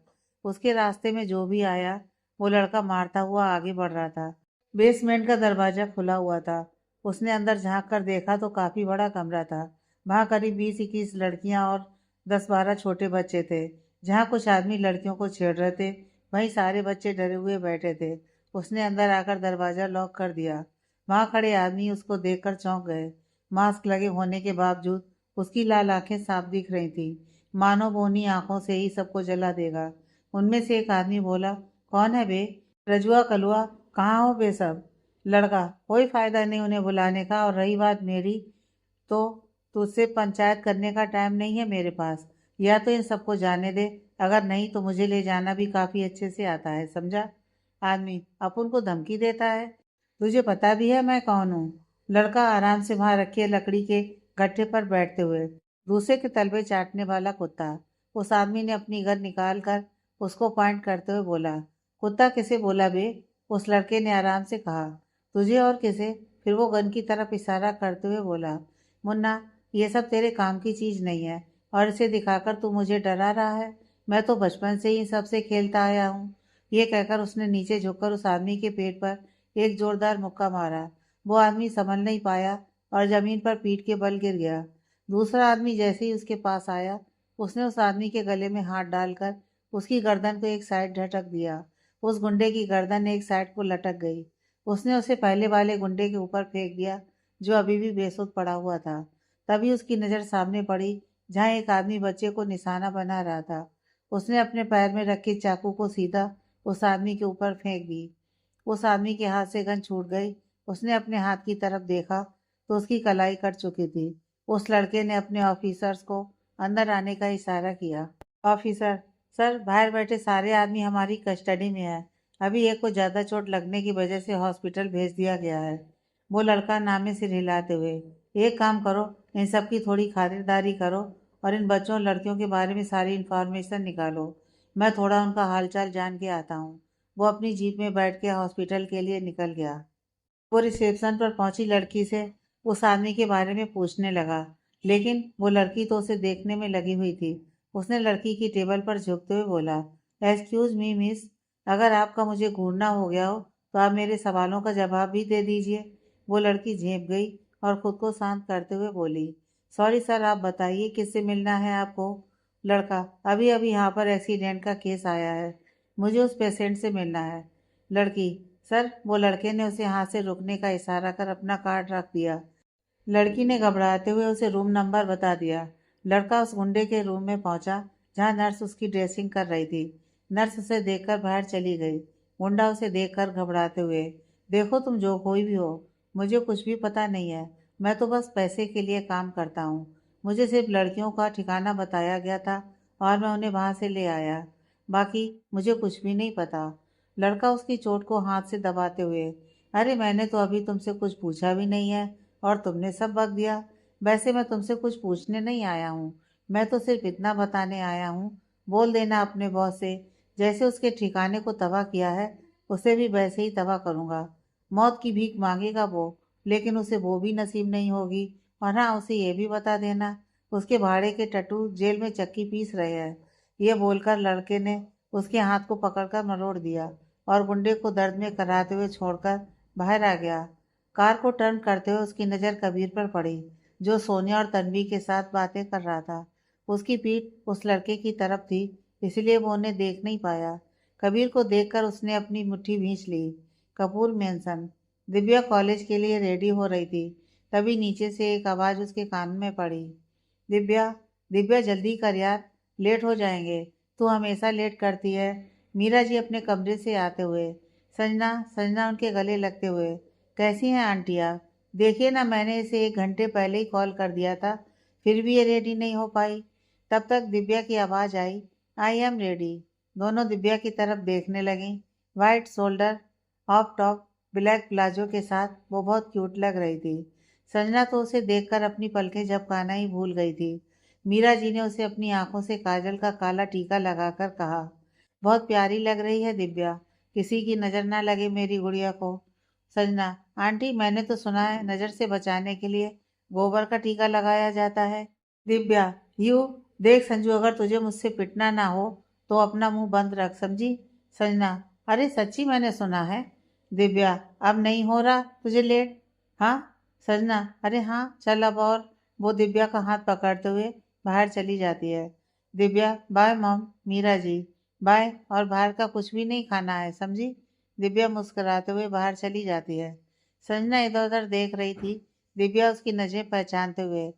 A: उसके रास्ते में जो भी आया, वो लड़का मारता हुआ आगे बढ़ रहा था। बेसमेंट का दरवाजा खुला हुआ था। उसने अंदर झांक कर देखा तो काफी बड़ा कमरा था। वहां करीब 20-21 लड़कियां और 10-12 छोटे बच्चे थे। जहाँ कुछ आदमी लड़कियों को छेड़ रहे थे, वहीं सारे बच्चे डरे हुए बैठे थे। उसने अंदर आकर दरवाजा लॉक कर दिया। वहां खड़े आदमी उसको देखकर चौंक गए। मास्क लगे होने के बावजूद उसकी लाल आंखें साफ दिख रही थी, मानो वो उन्हीं आंखों से ही सबको जला देगा। उनमें से एक आदमी बोला, कौन है बे? रजुआ कलुआ, कहाँ हो बे सब? लड़का, कोई फायदा नहीं उन्हें बुलाने का, और रही बात मेरी, तो तुझसे पंचायत करने का टाइम नहीं है मेरे पास। या तो इन सबको जाने दे, अगर नहीं तो मुझे ले जाना भी काफी अच्छे से आता है, समझा? आदमी, अपन को धमकी देता है? तुझे पता भी है मैं कौन हूँ? लड़का आराम से वहां रखे लकड़ी के गट्ठे पर बैठते हुए, दूसरे के तलवे चाटने वाला कुत्ता। उस आदमी ने अपनी गन निकाल कर उसको पॉइंट करते हुए बोला, कुत्ता किसे बोला बे? उस लड़के ने आराम से कहा, तुझे और किसे? फिर वो गन की तरफ इशारा करते हुए बोला, मुन्ना, ये सब तेरे काम की चीज नहीं है और इसे दिखाकर तू मुझे डरा रहा है। मैं तो बचपन से ही सबसे खेलता आया हूँ। ये कहकर उसने नीचे झुककर उस आदमी के पेट पर एक जोरदार मुक्का मारा। वो आदमी संभल नहीं पाया और जमीन पर पीठ के बल गिर गया। दूसरा आदमी जैसे ही उसके पास आया, उसने उस आदमी के गले में हाथ डालकर उसकी गर्दन को एक साइड झटक दिया। उस गुंडे की गर्दन एक साइड को लटक गई। उसने उसे पहले वाले गुंडे के ऊपर फेंक दिया, जो अभी भी बेसुध पड़ा हुआ था। तभी उसकी नज़र सामने पड़ी, जहाँ एक आदमी बच्चे को निशाना बना रहा था। उसने अपने पैर में रखे चाकू को सीधा उस आदमी के ऊपर फेंक दी। उस आदमी के हाथ से गन छूट गई। उसने अपने हाथ की तरफ देखा तो उसकी कलाई कट चुकी थी। उस लड़के ने अपने ऑफिसर्स को अंदर आने का इशारा किया। ऑफिसर, सर बाहर बैठे सारे आदमी हमारी कस्टडी में है। अभी एक को ज़्यादा चोट लगने की वजह से हॉस्पिटल भेज दिया गया है। वो लड़का नामे सिर हिलाते हुए, एक काम करो, इन सब की थोड़ी खातिरदारी करो और इन बच्चों और लड़कियों के बारे में सारी इन्फॉर्मेशन निकालो। मैं थोड़ा उनका हालचाल जान के आता हूँ। वो अपनी जीप में बैठ के हॉस्पिटल के लिए निकल गया। वो रिसेप्शन पर पहुंची लड़की से उस आदमी के बारे में पूछने लगा, लेकिन वो लड़की तो उसे देखने में लगी हुई थी। उसने लड़की की टेबल पर झुकते हुए बोला, एक्सक्यूज मी मिस, अगर आपका मुझे घूरना हो गया हो तो आप मेरे सवालों का जवाब भी दे दीजिए। वो लड़की झेप गई और खुद को शांत करते हुए बोली, सॉरी सर, आप बताइए किससे मिलना है आपको। लड़का, अभी अभी यहाँ पर एक्सीडेंट का केस आया है, मुझे उस पेशेंट से मिलना है। लड़की, सर, वो लड़के ने उसे हाथ से रुकने का इशारा कर अपना कार्ड रख दिया। लड़की ने घबराते हुए उसे रूम नंबर बता दिया। लड़का उस गुंडे के रूम में पहुंचा जहां नर्स उसकी ड्रेसिंग कर रही थी। नर्स उसे देखकर बाहर चली गई। गुंडा उसे देखकर घबराते हुए, देखो तुम जो कोई भी हो, मुझे कुछ भी पता नहीं है। मैं तो बस पैसे के लिए काम करता हूँ। मुझे सिर्फ लड़कियों का ठिकाना बताया गया था और मैं उन्हें वहां से ले आया। बाकी मुझे कुछ भी नहीं पता। लड़का उसकी चोट को हाथ से दबाते हुए, अरे मैंने तो अभी तुमसे कुछ पूछा भी नहीं है और तुमने सब बक दिया। वैसे मैं तुमसे कुछ पूछने नहीं आया हूँ, मैं तो सिर्फ इतना बताने आया हूँ। बोल देना अपने बॉस से, जैसे उसके ठिकाने को तबाह किया है उसे भी वैसे ही तबाह करूँगा। मौत की भीख मांगेगा वो, लेकिन उसे वो भी नसीब नहीं होगी। और हाँ, उसे ये भी बता देना, उसके भाड़े के टट्टू जेल में चक्की पीस रहे हैं। ये बोलकर लड़के ने उसके हाथ को पकड़कर मरोड़ दिया और गुंडे को दर्द में कराते हुए छोड़कर बाहर आ गया। कार को टर्न करते हुए उसकी नज़र कबीर पर पड़ी, जो सोनिया और तन्वी के साथ बातें कर रहा था। उसकी पीठ उस लड़के की तरफ थी, इसलिए वो उन्हें देख नहीं पाया। कबीर को देखकर उसने अपनी मुट्ठी भींच ली। कपूर मेंशन। दिव्या कॉलेज के लिए रेडी हो रही थी, तभी नीचे से एक आवाज़ उसके कान में पड़ी, दिव्या, दिव्या जल्दी कर यार, लेट हो जाएंगे। तू हमेशा लेट करती है। मीरा जी अपने कमरे से आते हुए, संजना, संजना उनके गले लगते हुए, कैसी हैं आंटिया? देखिए ना, मैंने इसे 1 घंटे पहले ही कॉल कर दिया था, फिर भी ये रेडी नहीं हो पाई। तब तक दिव्या की आवाज़ आई, आई एम रेडी। दोनों दिव्या की तरफ देखने लगीं। White shoulder of top, black palazzo के साथ वो बहुत क्यूट लग रही थी। संजना तो उसे देखकर अपनी पलकें झपकाना ही भूल गई थी। मीरा जी ने उसे अपनी आंखों से काजल का काला टीका लगाकर कहा, बहुत प्यारी लग रही है दिव्या, किसी की नज़र ना लगे मेरी गुड़िया को। संजना, आंटी मैंने तो सुना है नज़र से बचाने के लिए गोबर का टीका लगाया जाता है। दिव्या, यू देख संजू, अगर तुझे मुझसे पिटना ना हो तो अपना मुंह बंद रख, समझी? संजना, अरे सच्ची मैंने सुना है। दिव्या, अब नहीं हो रहा तुझे लेट? हाँ। संजना, अरे हाँ चल अब। और वो दिव्या का हाथ पकड़ते हुए बाहर चली जाती है। Divya, bye mom. Meera ji, bye, और बाहर का कुछ भी नहीं खाना है, समझी? दिव्या मुस्कुराते हुए बाहर चली जाती है। संजना इधर उधर देख रही थी। दिव्या उसकी नज़रें पहचानते हुए,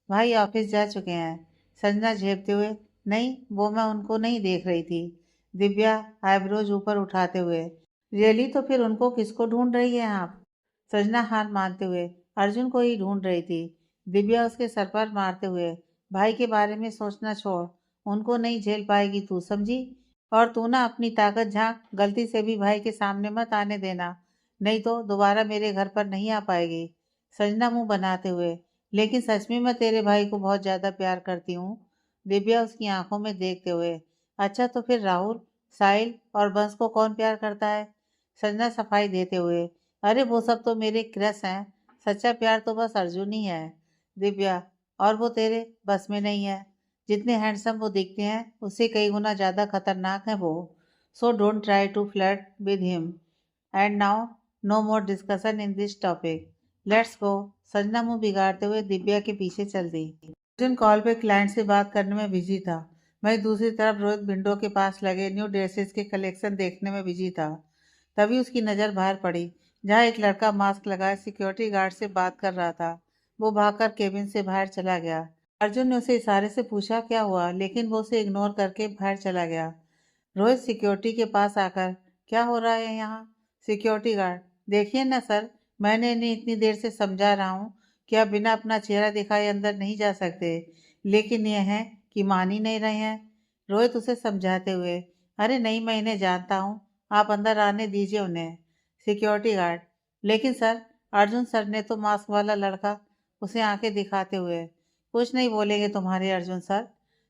A: भाई ऑफिस जा चुके हैं। संजना झेपते हुए, नहीं, वो मैं उनको नहीं देख रही थी। दिव्या आईब्रोज ऊपर उठाते हुए, रियली? तो फिर उनको किसको ढूंढ रही हैं आप? संजना हार मानते हुए, अर्जुन को ही ढूंढ रही थी। दिव्या उसके सर पर मारते हुए, भाई के बारे में सोचना छोड़, उनको नहीं झेल पाएगी तू, समझी? और तू ना अपनी ताकत झांक, गलती से भी भाई के सामने मत आने देना, नहीं तो दोबारा मेरे घर पर नहीं आ पाएगी। संजना मुंह बनाते हुए, लेकिन सच में मैं तेरे भाई को बहुत ज़्यादा प्यार करती हूँ। दिव्या उसकी आंखों में देखते हुए, अच्छा तो फिर राहुल, साहिल और बंस को कौन प्यार करता है? संजना सफाई देते हुए, अरे वो सब तो मेरे क्रश हैं, सच्चा प्यार तो बस अर्जुन ही है। दिव्या, और वो तेरे बस में नहीं है। जितने हैंडसम वो दिखते हैं उससे कई गुना ज़्यादा खतरनाक है वो। So don't try to flirt with him. And now no more discussion in this topic, let's go. Sanjana मुंह बिगाड़ते हुए दिव्या के पीछे चल दी। अर्जुन कॉल पे क्लाइंट से बात करने में बिजी था। वहीं दूसरी तरफ रोहित विंडो के पास लगे न्यू ड्रेसेस के कलेक्शन देखने में बिजी था। तभी उसकी नज़र बाहर पड़ी, जहाँ एक लड़का मास्क लगाए सिक्योरिटी गार्ड से बात कर रहा था। वो भागकर केबिन से बाहर चला गया। अर्जुन ने उसे इशारे से पूछा क्या हुआ, लेकिन वो उसे इग्नोर करके बाहर चला गया। रोहित सिक्योरिटी के पास आकर, क्या हो रहा है यहाँ? सिक्योरिटी गार्ड, देखिए ना सर, मैंने इन्हें इतनी देर से समझा रहा हूँ क्या बिना अपना चेहरा दिखाए अंदर नहीं जा सकते? लेकिन यह है कि मान ही नहीं रहे हैं। रोहित उसे समझाते हुए, अरे नहीं, मैं इन्हें जानता हूँ, आप अंदर आने दीजिए उन्हें। सिक्योरिटी गार्ड, लेकिन सर, अर्जुन सर ने तो मास्क वाला लड़का उसे आंखें दिखाते हुए, कुछ नहीं बोलेंगे तुम्हारे अर्जुन सर।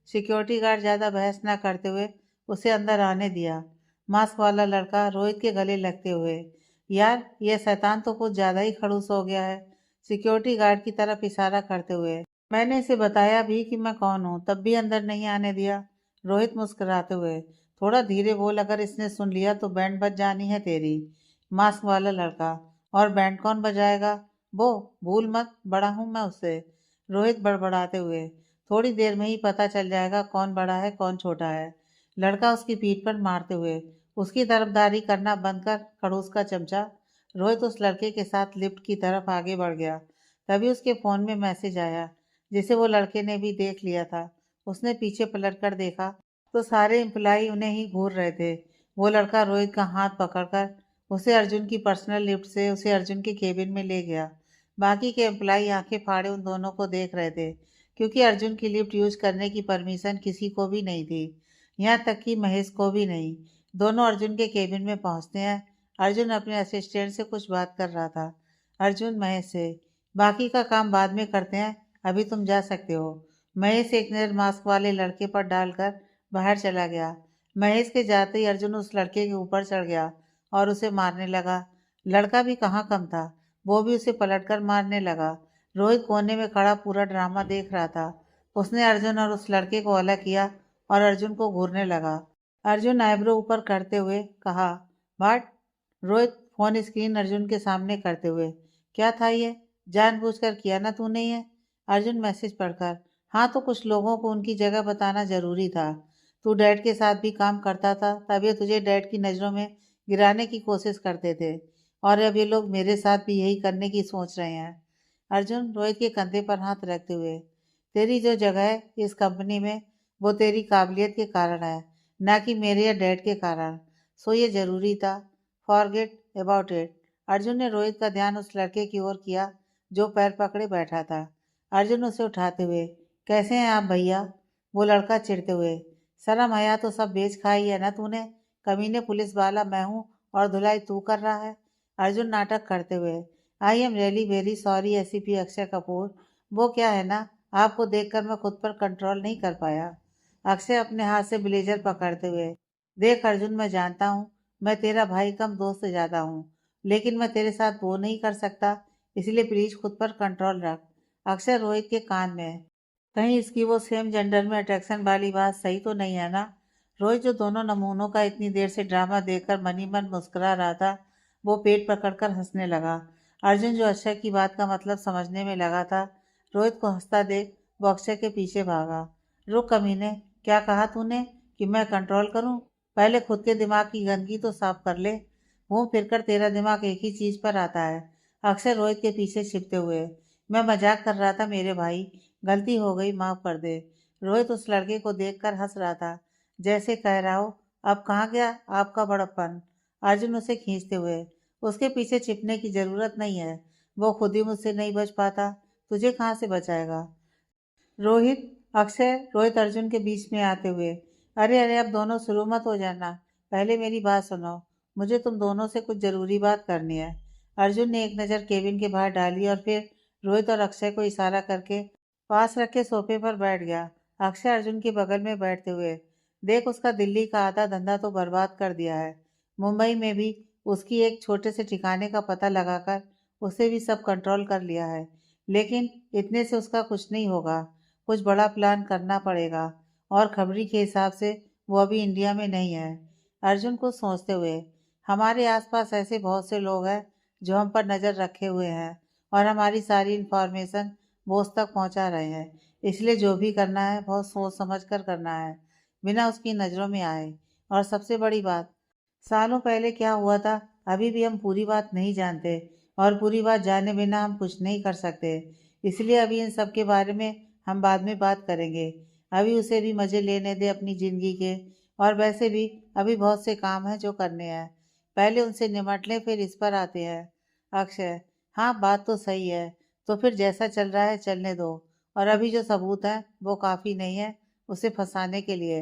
A: सिक्योरिटी गार्ड ज़्यादा बहस न करते हुए उसे अंदर आने दिया। मास्क वाला लड़का रोहित के गले लगते हुए, यार यह शैतान तो कुछ ज़्यादा ही खड़ूस हो गया है। सिक्योरिटी गार्ड की तरफ इशारा करते हुए, मैंने इसे बताया भी कि मैं कौन हूँ, तब भी अंदर नहीं आने दिया। रोहित मुस्कुराते हुए, थोड़ा धीरे बोल, अगर इसने सुन लिया तो बैंड बज जानी है तेरी। मास्क वाला लड़का, और बैंड कौन बजाएगा? वो, भूल मत, बड़ा हूँ मैं उससे। रोहित बड़बड़ाते हुए, थोड़ी देर में ही पता चल जाएगा कौन बड़ा है कौन छोटा है। लड़का उसकी पीठ पर मारते हुए, उसकी तरफदारी करना बंद कर खड़ूस का चमचा। रोहित उस लड़के के साथ लिफ्ट की तरफ आगे बढ़ गया। तभी उसके फ़ोन में मैसेज आया, जिसे वो लड़के ने भी देख लिया था। उसने पीछे पलट कर देखा तो सारे एम्प्लाई उन्हें ही घूर रहे थे। वो लड़का रोहित का हाथ पकड़कर उसे अर्जुन की पर्सनल लिफ्ट से उसे अर्जुन के केबिन में ले गया। बाकी के एम्प्लाई आंखें फाड़े उन दोनों को देख रहे थे, क्योंकि अर्जुन की लिफ्ट यूज करने की परमिशन किसी को भी नहीं थी, यहाँ तक कि महेश को भी नहीं। दोनों अर्जुन के केबिन में पहुंचते हैं। अर्जुन अपने असिस्टेंट से कुछ बात कर रहा था। अर्जुन महेश से, बाकी का काम बाद में करते हैं, अभी तुम जा सकते हो। महेश एक नज़र मास्क वाले लड़के पर डालकर बाहर चला गया। महेश के जाते ही अर्जुन उस लड़के के ऊपर चढ़ गया और उसे मारने लगा। लड़का भी कहाँ कम था, वो भी उसे पलटकर मारने लगा। रोहित कोने में खड़ा पूरा ड्रामा देख रहा था। उसने अर्जुन और उस लड़के को अलग किया और अर्जुन को घूरने लगा। अर्जुन आईब्रो ऊपर करते हुए कहा, वाट? रोहित फोन स्क्रीन अर्जुन के सामने करते हुए, क्या था ये? जानबूझकर किया ना तूने ये? अर्जुन मैसेज पढ़कर, हाँ तो कुछ लोगों को उनकी जगह बताना जरूरी था। तू डैड के साथ भी काम करता था, तब ये तुझे डैड की नज़रों में गिराने की कोशिश करते थे, और अब ये लोग मेरे साथ भी यही करने की सोच रहे हैं। अर्जुन रोहित के कंधे पर हाथ रखते हुए, तेरी जो जगह है इस कंपनी में, वो तेरी काबिलियत के कारण है, ना कि मेरे या डैड के कारण। सो ये जरूरी था। Forget about it. अर्जुन ने रोहित का ध्यान उस लड़के की ओर किया जो पैर पकड़े बैठा था। अर्जुन उसे उठाते हुए, कैसे हैं आप भैया? वो लड़का चिढ़ते हुए, शर्म आया तो सब बेच खाई है ना तूने? कमीने पुलिस वाला मैं हूँ और धुलाई तू कर रहा है। अर्जुन नाटक करते हुए, I am really very sorry ACP Akshay Kapoor. वो क्या है ना, आपको देखकर मैं खुद पर कंट्रोल नहीं कर पाया। अक्षय अपने हाथ से ब्लेजर पकड़ते हुए, देख अर्जुन, मैं जानता हूँ मैं तेरा भाई कम दोस्त ज़्यादा हूँ, लेकिन मैं तेरे साथ वो नहीं कर सकता, इसलिए प्लीज खुद पर कंट्रोल रख। अक्षय रोहित के कान में, कहीं इसकी वो सेम जेंडर में अट्रैक्शन वाली बात सही तो नहीं है ना? रोहित, जो दोनों नमूनों का इतनी देर से ड्रामा देखकर मन ही मन मुस्कुरा रहा था, वो पेट पकड़कर हंसने लगा। अर्जुन, जो अक्षय की बात का मतलब समझने में लगा था, रोहित को हंसता देख वो अक्षय के पीछे भागा। रुक कमीने, क्या कहा तूने कि मैं कंट्रोल करूं? पहले खुद के दिमाग की गंदगी तो साफ कर ले। घूम फिरकर तेरा दिमाग एक ही चीज पर आता है। अक्षय रोहित के पीछे छिपते हुए, मैं मजाक कर रहा था मेरे भाई, गलती हो गई, माफ कर दे। रोहित उस लड़के को देखकर हंस रहा था, जैसे कह रहा हो, अब कहाँ गया आपका बड़प्पन? अर्जुन उसे खींचते हुए, उसके पीछे छिपने की जरूरत नहीं है, वो खुद ही मुझसे नहीं बच पाता, तुझे कहाँ से बचाएगा? रोहित, अक्षय रोहित अर्जुन के बीच में आते हुए, अरे अरे, अब दोनों शुरू मत हो जाना, पहले मेरी बात सुनो, मुझे तुम दोनों से कुछ जरूरी बात करनी है। अर्जुन ने एक नज़र केबिन के बाहर डाली और फिर रोहित और अक्षय को इशारा करके पास रखे सोफे पर बैठ गया। अक्षय अर्जुन के बगल में बैठते हुए, देख उसका दिल्ली का आधा धंधा तो बर्बाद कर दिया है, मुंबई में भी उसकी एक छोटे से ठिकाने का पता लगाकर उसे भी सब कंट्रोल कर लिया है, लेकिन इतने से उसका कुछ नहीं होगा, कुछ बड़ा प्लान करना पड़ेगा, और खबरी के हिसाब से वो अभी इंडिया में नहीं है। अर्जुन को सोचते हुए, हमारे आसपास ऐसे बहुत से लोग हैं जो हम पर नज़र रखे हुए हैं और हमारी सारी इन्फॉर्मेशन वो उस तक पहुंचा रहे हैं, इसलिए जो भी करना है बहुत सोच समझ कर करना है, बिना उसकी नज़रों में आए। और सबसे बड़ी बात, सालों पहले क्या हुआ था अभी भी हम पूरी बात नहीं जानते, और पूरी बात जाने बिना हम कुछ नहीं कर सकते, इसलिए अभी इन सब के बारे में हम बाद में बात करेंगे। अभी उसे भी मज़े लेने दे अपनी ज़िंदगी के, और वैसे भी अभी बहुत से काम हैं जो करने हैं, पहले उनसे निमट लें फिर इस पर आते हैं। अक्षय, हाँ बात तो सही है, तो फिर जैसा चल रहा है चलने दो, और अभी जो सबूत है वो काफ़ी नहीं है उसे फंसाने के लिए।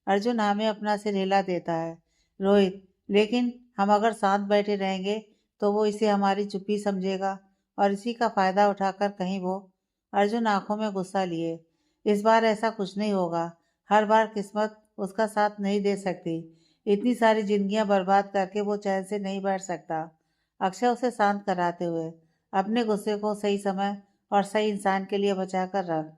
A: अर्जुन हमें अपना सिर हिला देता है। रोहित, लेकिन हम अगर साथ बैठे रहेंगे तो वो इसे हमारी चुप्पी समझेगा और इसी का फ़ायदा उठाकर कहीं वो। अर्जुन आंखों में गुस्सा लिए, इस बार ऐसा कुछ नहीं होगा। हर बार किस्मत उसका साथ नहीं दे सकती। इतनी सारी जिंदगियां बर्बाद करके वो चैन से नहीं बैठ सकता। अक्षय उसे शांत कराते हुए, अपने गुस्से को सही समय और सही इंसान के लिए बचा कर रख।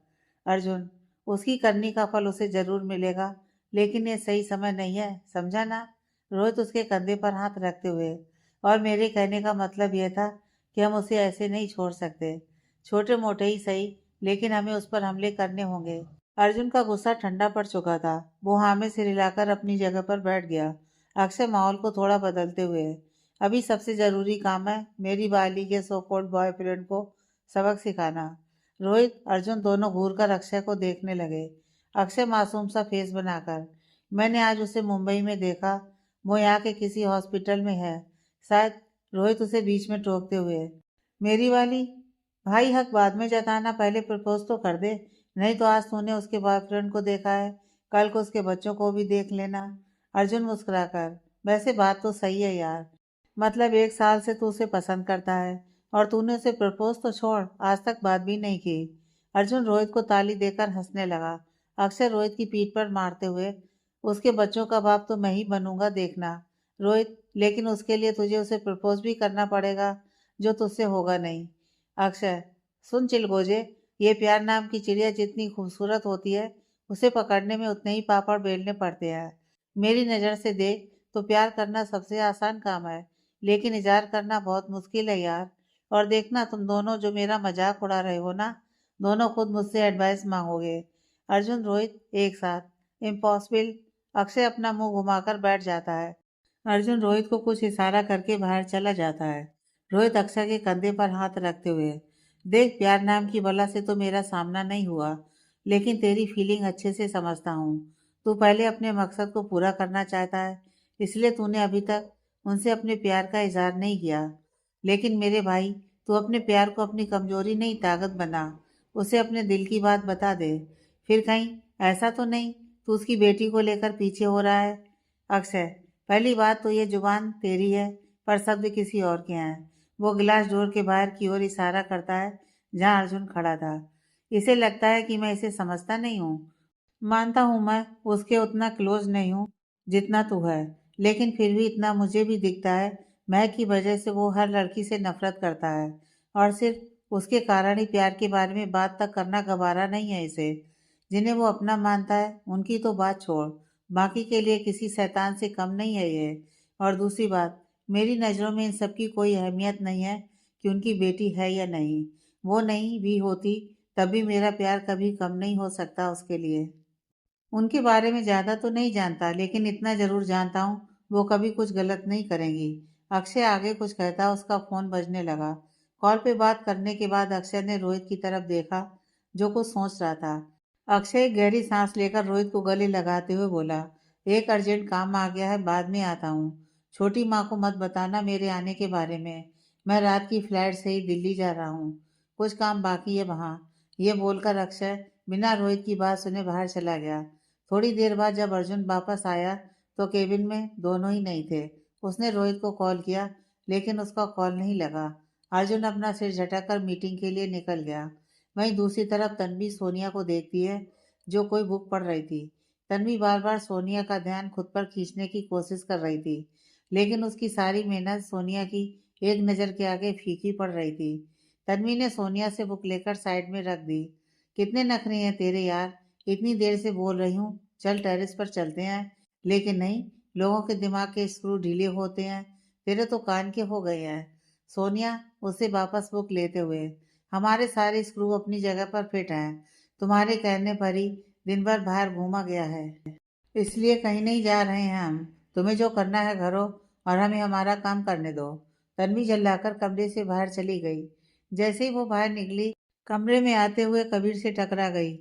A: अर्जुन, उसकी करनी का फल उसे जरूर मिलेगा, लेकिन ये सही समय नहीं है, समझा ना? रोहित उसके कंधे पर हाथ रखते हुए, और मेरे कहने का मतलब यह था कि हम उसे ऐसे नहीं छोड़ सकते। छोटे मोटे ही सही, लेकिन हमें उस पर हमले करने होंगे। अर्जुन का गुस्सा ठंडा पड़ चुका था। वो हाँ में सिर हिलाकर अपनी जगह पर बैठ गया। अक्षय माहौल को थोड़ा बदलते हुए, अभी सबसे जरूरी काम है मेरी बाली के सो कॉल्ड बॉयफ्रेंड को सबक सिखाना। रोहित, अर्जुन दोनों घूर कर अक्षय को देखने लगे। अक्षय मासूम सा फेस बनाकर, मैंने आज उसे मुंबई में देखा, वो यहाँ के किसी हॉस्पिटल में है शायद। रोहित उसे बीच में टोकते हुए, मेरी वाली, भाई हक बाद में जताना, पहले प्रपोज तो कर दे। नहीं तो आज तूने उसके बॉयफ्रेंड को देखा है, कल को उसके बच्चों को भी देख लेना। अर्जुन मुस्कुराकर, वैसे बात तो सही है यार, मतलब 1 साल से तू उसे पसंद करता है और तूने उसे प्रपोज तो छोड़, आज तक बात भी नहीं की। अर्जुन रोहित को ताली देकर हंसने लगा। अक्षय रोहित की पीठ पर मारते हुए, उसके बच्चों का बाप तो मैं ही बनूंगा, देखना। रोहित, लेकिन उसके लिए तुझे उसे प्रपोज भी करना पड़ेगा, जो तुझसे होगा नहीं। अक्षय, सुन चिलगोजे, ये प्यार नाम की चिड़िया जितनी खूबसूरत होती है, उसे पकड़ने में उतने ही पापड़ बेलने पड़ते हैं। मेरी नज़र से देख तो प्यार करना सबसे आसान काम है, लेकिन इजार करना बहुत मुश्किल है यार। और देखना, तुम दोनों जो मेरा मजाक उड़ा रहे हो ना, दोनों खुद मुझसे एडवाइस मांगोगे। अर्जुन रोहित एक साथ, इम्पॉसिबल। अक्षय अपना मुंह घुमाकर बैठ जाता है। अर्जुन रोहित को कुछ इशारा करके बाहर चला जाता है। रोहित अक्षय के कंधे पर हाथ रखते हुए, देख, प्यार नाम की बला से तो मेरा सामना नहीं हुआ, लेकिन तेरी फीलिंग अच्छे से समझता हूँ। तू पहले अपने मकसद को पूरा करना चाहता है, इसलिए तूने अभी तक उनसे अपने प्यार का इजहार नहीं किया। लेकिन मेरे भाई, तू अपने प्यार को अपनी कमजोरी नहीं ताकत बना, उसे अपने दिल की बात बता दे। फिर कहीं ऐसा तो नहीं तू उसकी बेटी को लेकर पीछे हो रहा है? अक्षय, पहली बात तो ये जुबान तेरी है, पर शब्द किसी और के हैं। वो गिलास डोर के बाहर की ओर इशारा करता है, जहाँ अर्जुन खड़ा था। इसे लगता है कि मैं इसे समझता नहीं हूँ। मानता हूँ मैं उसके उतना क्लोज नहीं हूँ जितना तू है, लेकिन फिर भी इतना मुझे भी दिखता है, महक की वजह से वो हर लड़की से नफरत करता है, और सिर्फ उसके कारण ही प्यार के बारे में बात तक करना गवारा नहीं है इसे। जिन्हें वो अपना मानता है उनकी तो बात छोड़, बाकी के लिए किसी शैतान से कम नहीं है ये। और दूसरी बात, मेरी नज़रों में इन सब की कोई अहमियत नहीं है कि उनकी बेटी है या नहीं। वो नहीं भी होती तब भी मेरा प्यार कभी कम नहीं हो सकता उसके लिए। उनके बारे में ज़्यादा तो नहीं जानता, लेकिन इतना ज़रूर जानता हूँ वो कभी कुछ गलत नहीं करेंगी। अक्षय आगे कुछ कहता, उसका फ़ोन बजने लगा। कॉल पे बात करने के बाद अक्षय ने रोहित की तरफ देखा, जो कुछ सोच रहा था। अक्षय एक गहरी सांस लेकर रोहित को गले लगाते हुए बोला, एक अर्जेंट काम आ गया है, बाद में आता हूँ। छोटी माँ को मत बताना मेरे आने के बारे में। मैं रात की फ्लाइट से ही दिल्ली जा रहा हूँ, कुछ काम बाकी है वहाँ। ये बोलकर अक्षय बिना रोहित की बात सुने बाहर चला गया। थोड़ी देर बाद जब अर्जुन वापस आया तो केबिन में दोनों ही नहीं थे। उसने रोहित को कॉल किया, लेकिन उसका कॉल नहीं लगा। अर्जुन अपना सिर झटककर मीटिंग के लिए निकल गया। वहीं दूसरी तरफ तन्वी सोनिया को देखती है, जो कोई बुक पढ़ रही थी। तन्वी बार बार सोनिया का ध्यान खुद पर खींचने की कोशिश कर रही थी, लेकिन उसकी सारी मेहनत सोनिया की एक नज़र के आगे फीकी पड़ रही थी। तन्वी ने सोनिया से बुक लेकर साइड में रख दी। कितने नखरे हैं तेरे यार, इतनी देर से बोल रही हूँ चल टेरेस पर चलते हैं, लेकिन नहीं, लोगों के दिमाग के स्क्रू ढीले होते हैं, तेरे तो कान के हो गए हैं। सोनिया उसे वापस बुक लेते हुए, हमारे सारे स्क्रू अपनी जगह पर फिट हैं, तुम्हारे कहने पर ही दिन भर बाहर घूमा गया है, इसलिए कहीं नहीं जा रहे हैं हम। तुम्हें जो करना है करो और हमें हमारा काम करने दो। तन्वी झल्लाकर कमरे से बाहर चली गई। जैसे ही वो बाहर निकली, कमरे में आते हुए कबीर से टकरा गई।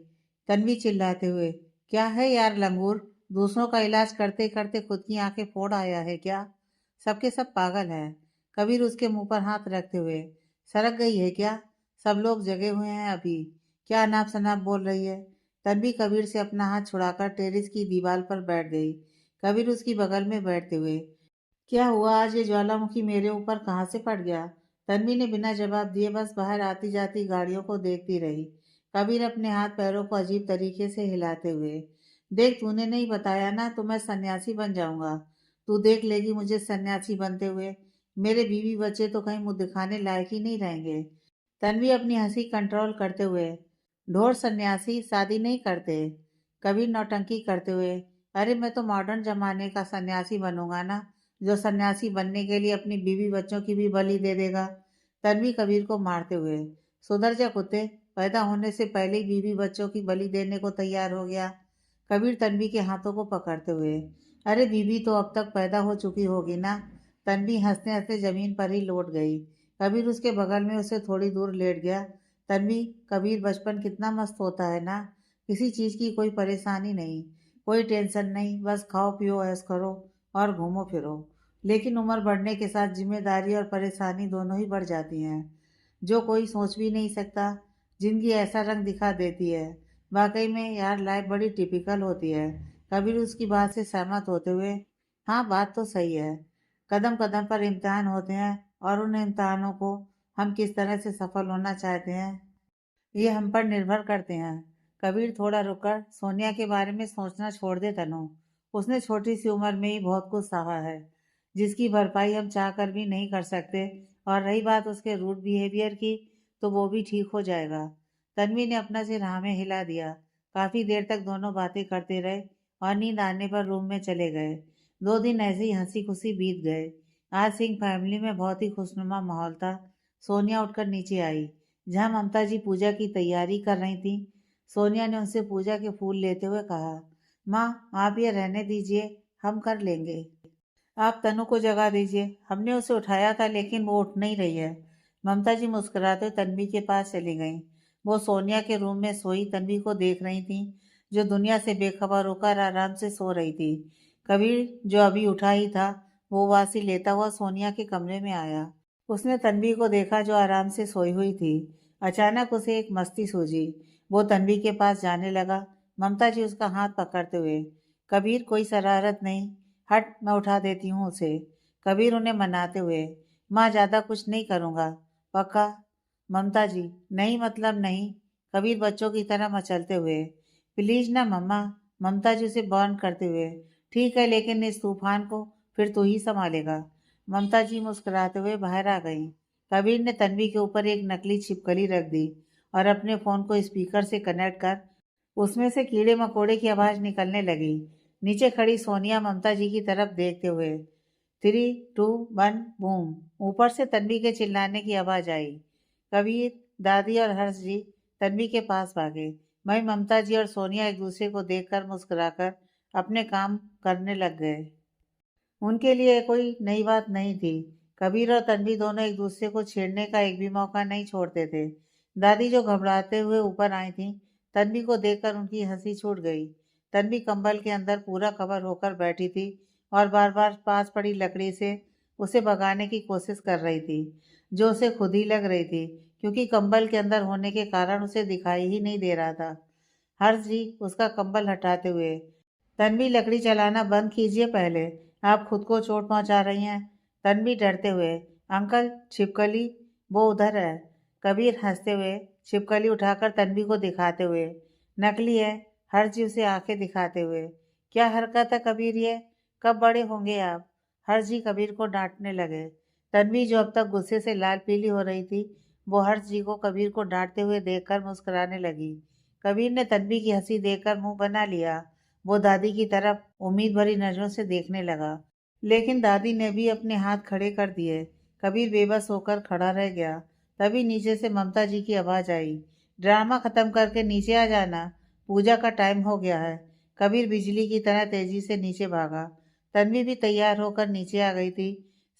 A: तन्वी चिल्लाते हुए, क्या है यार लंगूर, दूसरों का इलाज करते करते खुद की आंखें फोड़ आया है क्या? सबके सब पागल हैं। कबीर उसके मुंह पर हाथ रखते हुए, सरक गई है क्या? सब लोग जगे हुए हैं अभी। क्या अनाप शनाप बोल रही है? तन्वी कबीर से अपना हाथ छुड़ाकर टेरेस की दीवार पर बैठ गई। कबीर उसकी बगल में बैठते हुए, क्या हुआ आज ये ज्वालामुखी मेरे ऊपर कहाँ से पड़ गया? तन्वी ने बिना जवाब दिए बस बाहर आती जाती गाड़ियों को देखती रही। कबीर अपने हाथ पैरों को अजीब तरीके से हिलाते हुए, देख तूने नहीं बताया ना तो मैं सन्यासी बन जाऊंगा। तू देख लेगी मुझे सन्यासी बनते हुए। मेरे बीवी बच्चे तो कहीं मुंह दिखाने लायक ही नहीं रहेंगे। तन्वी अपनी हंसी कंट्रोल करते हुए, ढोर सन्यासी शादी नहीं करते। कबीर नौटंकी करते हुए, अरे मैं तो मॉडर्न जमाने का सन्यासी बनूंगा ना, जो सन्यासी बनने के लिए अपनी बीवी बच्चों की भी बलि दे देगा। तन्वी कबीर को मारते हुए, सुधर जा कुत्ते, पैदा होने से पहले ही बीवी बच्चों की बलि देने को तैयार हो गया। कबीर तन्वी के हाथों को पकड़ते हुए, अरे बीवी तो अब तक पैदा हो चुकी होगी ना। तन्वी हंसते हंसते जमीन पर ही लौट गई। कबीर उसके बगल में उसे थोड़ी दूर लेट गया। तन्वी, कबीर बचपन कितना मस्त होता है ना। किसी चीज की कोई परेशानी नहीं, कोई टेंशन नहीं, बस खाओ पियो ऐश करो और घूमो फिरो। लेकिन उम्र बढ़ने के साथ जिम्मेदारी और परेशानी दोनों ही बढ़ जाती हैं, जो कोई सोच भी नहीं सकता। जिंदगी ऐसा रंग दिखा देती है। वाकई में यार लाइफ बड़ी टिपिकल होती है। कबीर उसकी बात से सहमत होते हुए, हाँ बात तो सही है। कदम कदम पर इम्तिहान होते हैं और उन इम्तिहानों को हम किस तरह से सफल होना चाहते हैं ये हम पर निर्भर करते हैं। कबीर थोड़ा रुककर, सोनिया के बारे में सोचना छोड़ दे तनु। उसने छोटी सी उम्र में ही बहुत कुछ सहा है, जिसकी भरपाई हम चाह कर भी नहीं कर सकते। और रही बात उसके रूड बिहेवियर की, तो वो भी ठीक हो जाएगा। तन्वी ने अपना सिर हाँ में हिला दिया। काफी देर तक दोनों बातें करते रहे और नींद आने पर रूम में चले गए। 2 दिन ऐसे ही हंसी खुशी बीत गए। आज सिंह फैमिली में बहुत ही खुशनुमा माहौल था। सोनिया उठकर नीचे आई, जहाँ ममता जी पूजा की तैयारी कर रही थी। सोनिया ने उनसे पूजा के फूल लेते हुए कहा, माँ आप ये रहने दीजिए, हम कर लेंगे। आप तनु को जगा दीजिए, हमने उसे उठाया था लेकिन वो उठ नहीं रही है। ममता जी मुस्कुराते हुए तन्वी के पास चली गईं। वो सोनिया के रूम में सोई तन्वी को देख रही थी, जो दुनिया से बेखबर होकर आराम से सो रही थी। कबीर, जो अभी उठा ही था, वो वासी लेता हुआ सोनिया के कमरे में आया। उसने तन्वी को देखा जो आराम से सोई हुई थी। अचानक उसे एक मस्ती सूझी। वो तन्वी के पास जाने लगा। ममता जी उसका हाथ पकड़ते हुए, कबीर कोई शरारत नहीं, हट मैं उठा देती हूँ उसे। कबीर उन्हें मनाते हुए, माँ ज्यादा कुछ नहीं करूँगा, पक्का? ममता जी, नहीं मतलब नहीं। कबीर बच्चों की तरह मचलते हुए, प्लीज ना मम्मा। ममता जी उसे बॉर्न करते हुए, ठीक है लेकिन इस तूफान को फिर तू ही संभालेगा। ममता जी मुस्कुराते हुए बाहर आ गईं। कबीर ने तन्वी के ऊपर एक नकली छिपकली रख दी और अपने फोन को स्पीकर से कनेक्ट कर उसमें से कीड़े मकोड़े की आवाज निकलने लगी। नीचे खड़ी सोनिया ममता जी की तरफ देखते हुए, 3, 2, 1 बूम। ऊपर से तन्वी के चिल्लाने की आवाज आई। कबीर, दादी और हर्ष जी तन्वी के पास भागे। वहीं ममता जी और सोनिया एक दूसरे को देखकर मुस्कुराकर अपने काम करने लग गए। उनके लिए कोई नई बात नहीं थी। कबीर और तन्वी दोनों एक दूसरे को छेड़ने का एक भी मौका नहीं छोड़ते थे। दादी जो घबराते हुए ऊपर आई थी, तन्वी को देखकर उनकी हंसी छूट गई। तन्वी कंबल के अंदर पूरा कवर होकर बैठी थी और बार बार पास पड़ी लकड़ी से उसे भगाने की कोशिश कर रही थी, जो उसे खुद ही लग रही थी, क्योंकि कंबल के अंदर होने के कारण उसे दिखाई ही नहीं दे रहा था। हर्ष जी उसका कंबल हटाते हुए, तन्वी लकड़ी चलाना बंद कीजिए पहले, आप खुद को चोट पहुंचा रही हैं। तन्वी डरते हुए, अंकल छिपकली वो उधर है। कबीर हंसते हुए छिपकली उठाकर तन्वी को दिखाते हुए, नकली है। हर्ष जी उसे आंखें दिखाते हुए, क्या हरकत है कबीर ये, कब बड़े होंगे आप? हर्ष जी कबीर को डांटने लगे। तन्वी जो अब तक गुस्से से लाल पीली हो रही थी, वो हर्ष जी को कबीर को डांटते हुए देखकर मुस्कुराने लगी। कबीर ने तन्वी की हंसी देखकर मुंह बना लिया। वो दादी की तरफ उम्मीद भरी नजरों से देखने लगा, लेकिन दादी ने भी अपने हाथ खड़े कर दिए। कबीर बेबस होकर खड़ा रह गया। तभी नीचे से ममता जी की आवाज आई, ड्रामा खत्म करके नीचे आ जाना, पूजा का टाइम हो गया है। कबीर बिजली की तरह तेजी से नीचे भागा। तन्वी भी तैयार होकर नीचे आ गई थी।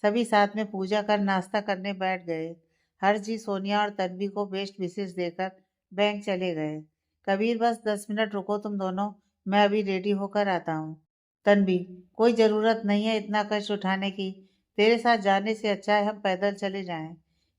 A: सभी साथ में पूजा कर नाश्ता करने बैठ गए। हर्ष जी सोनिया और तन्वी को बेस्ट विशेष देकर बैंक चले गए। कबीर, बस 10 मिनट रुको तुम दोनों, मैं अभी रेडी होकर आता हूँ। तन्वी, कोई जरूरत नहीं है इतना कष्ट उठाने की, तेरे साथ जाने से अच्छा है हम पैदल चले जाएं।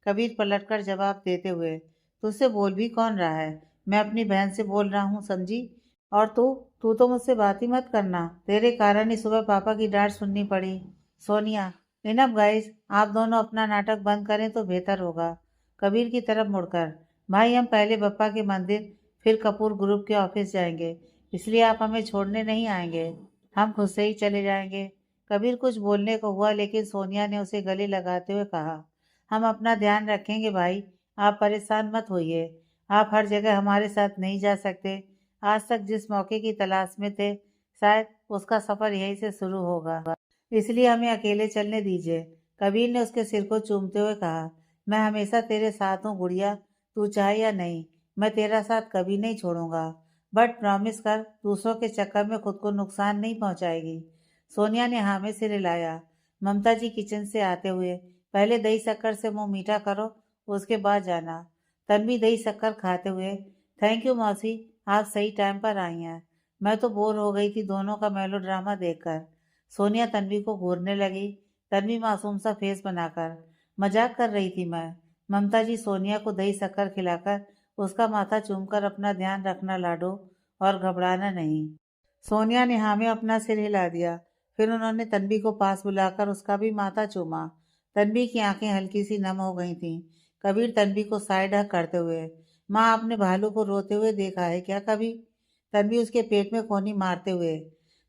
A: कबीर पलटकर जवाब देते हुए, तुझसे बोल भी कौन रहा है? मैं अपनी बहन से बोल रहा हूँ, समझी? और तू तू तो मुझसे बात ही मत करना। तेरे कारण ही सुबह पापा की डांट सुननी पड़ी। सोनिया, इनफ गाइस, आप दोनों अपना नाटक बंद करें तो बेहतर होगा। कबीर की तरफ मुड़कर, भाई हम पहले बप्पा के मंदिर फिर कपूर ग्रुप के ऑफिस जाएंगे, इसलिए आप हमें छोड़ने नहीं आएंगे। हम खुद से ही चले जाएंगे। कबीर कुछ बोलने को हुआ लेकिन सोनिया ने उसे गले लगाते हुए कहा, हम अपना ध्यान रखेंगे भाई, आप परेशान मत होइए। आप हर जगह हमारे साथ नहीं जा सकते। आज तक जिस मौके की तलाश में थे, शायद उसका सफर यहीं से शुरू होगा, इसलिए हमें अकेले चलने दीजिए। कबीर ने उसके सिर को चूमते हुए कहा, मैं हमेशा तेरे साथ हूँ गुड़िया, तू चाहे या नहीं, मैं तेरा साथ कभी नहीं छोड़ूंगा। बट प्रॉमिस कर, दूसरों के चक्कर में खुद को नुकसान नहीं पहुंचाएगी। सोनिया ने हाँ में सिर हिलाया। ममता जी किचन से आते हुए, पहले दही शक्कर से मुंह मीठा करो, उसके बाद जाना। तन्वी दही शक्कर खाते हुए, थैंक यू मौसी, आप सही टाइम पर आई हैं। मैं तो बोर हो गई थी दोनों का मेलो ड्रामा देखकर। सोनिया तन्वी को घूरने लगी। तन्वी मासूम सा फेस बनाकर, मजाक कर रही थी मैं। ममता जी सोनिया को दही शक्कर खिलाकर उसका माथा चूमकर अपना ध्यान रखना लाडो, और घबराना नहीं। सोनिया ने हाँ में अपना सिर हिला दिया। फिर उन्होंने तन्वी को पास बुलाकर उसका भी माथा चूमा। तन्वी की आंखें हल्की सी नम हो गई थीं। कबीर तन्वी को साइड हक करते हुए, माँ आपने भालू को रोते हुए देखा है क्या कभी? तन्वी उसके पेट में कोनी मारते हुए,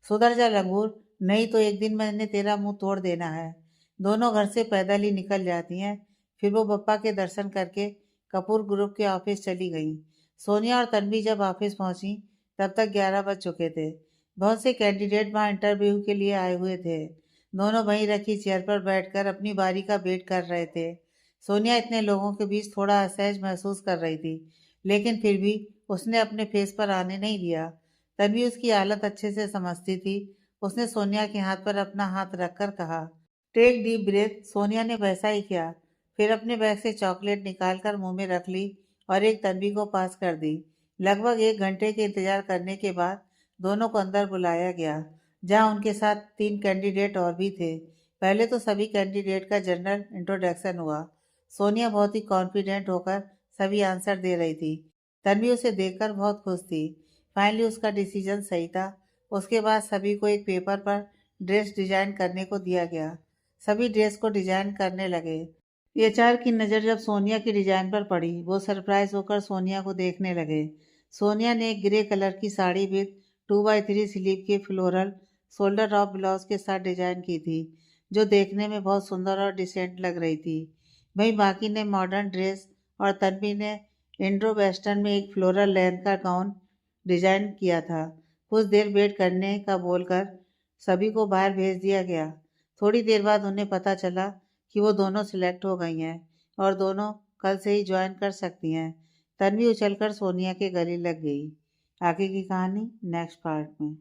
A: सुधर जा लंगूर, नहीं तो एक दिन मैंने तेरा मुंह तोड़ देना है। दोनों घर से पैदल ही निकल जाती हैं। फिर वो बप्पा के दर्शन करके कपूर ग्रुप के ऑफिस चली गईं। सोनिया और तन्वी जब ऑफिस पहुंची तब तक 11 बज चुके थे। बहुत से कैंडिडेट वहां इंटरव्यू के लिए आए हुए थे। दोनों वहीं रखी चेयर पर बैठकर अपनी बारी का वेट कर रहे थे। सोनिया इतने लोगों के बीच थोड़ा असहज महसूस कर रही थी, लेकिन फिर भी उसने अपने फेस पर आने नहीं दिया। तन्वी उसकी हालत अच्छे से समझती थी। उसने सोनिया के हाथ पर अपना हाथ रखकर कहा, टेक डीप ब्रेथ। सोनिया ने वैसा ही किया। फिर अपने बैग से चॉकलेट निकालकर मुंह में रख ली और एक तन्वी को पास कर दी। लगभग 1 घंटे के इंतजार करने के बाद दोनों को अंदर बुलाया गया, जहां उनके साथ 3 कैंडिडेट और भी थे। पहले तो सभी कैंडिडेट का जनरल इंट्रोडक्शन हुआ। सोनिया बहुत ही कॉन्फिडेंट होकर सभी आंसर दे रही थी। तन्वी उसे देखकर बहुत खुश थी। फाइनली उसका डिसीजन सही था। उसके बाद सभी को एक पेपर पर ड्रेस डिजाइन करने को दिया गया। सभी ड्रेस को डिजाइन करने लगे। एचआर की नज़र जब सोनिया की डिजाइन पर पड़ी, वो सरप्राइज होकर सोनिया को देखने लगे। सोनिया ने एक ग्रे कलर की साड़ी विद 2x3 स्लीव के फ्लोरल शोल्डर ऑफ ब्लाउज के साथ डिजाइन की थी, जो देखने में बहुत सुंदर और डिसेंट लग रही थी। वहीं बाकी ने मॉडर्न ड्रेस और तन्वी ने इंडो वेस्टर्न में एक फ्लोरल लेंथ का गाउन डिजाइन किया था। कुछ देर वेट करने का बोलकर सभी को बाहर भेज दिया गया। थोड़ी देर बाद उन्हें पता चला कि वो दोनों सिलेक्ट हो गई हैं और दोनों कल से ही ज्वाइन कर सकती हैं। तन्वी उछलकर सोनिया के गले लग गई। आगे की कहानी नेक्स्ट पार्ट में।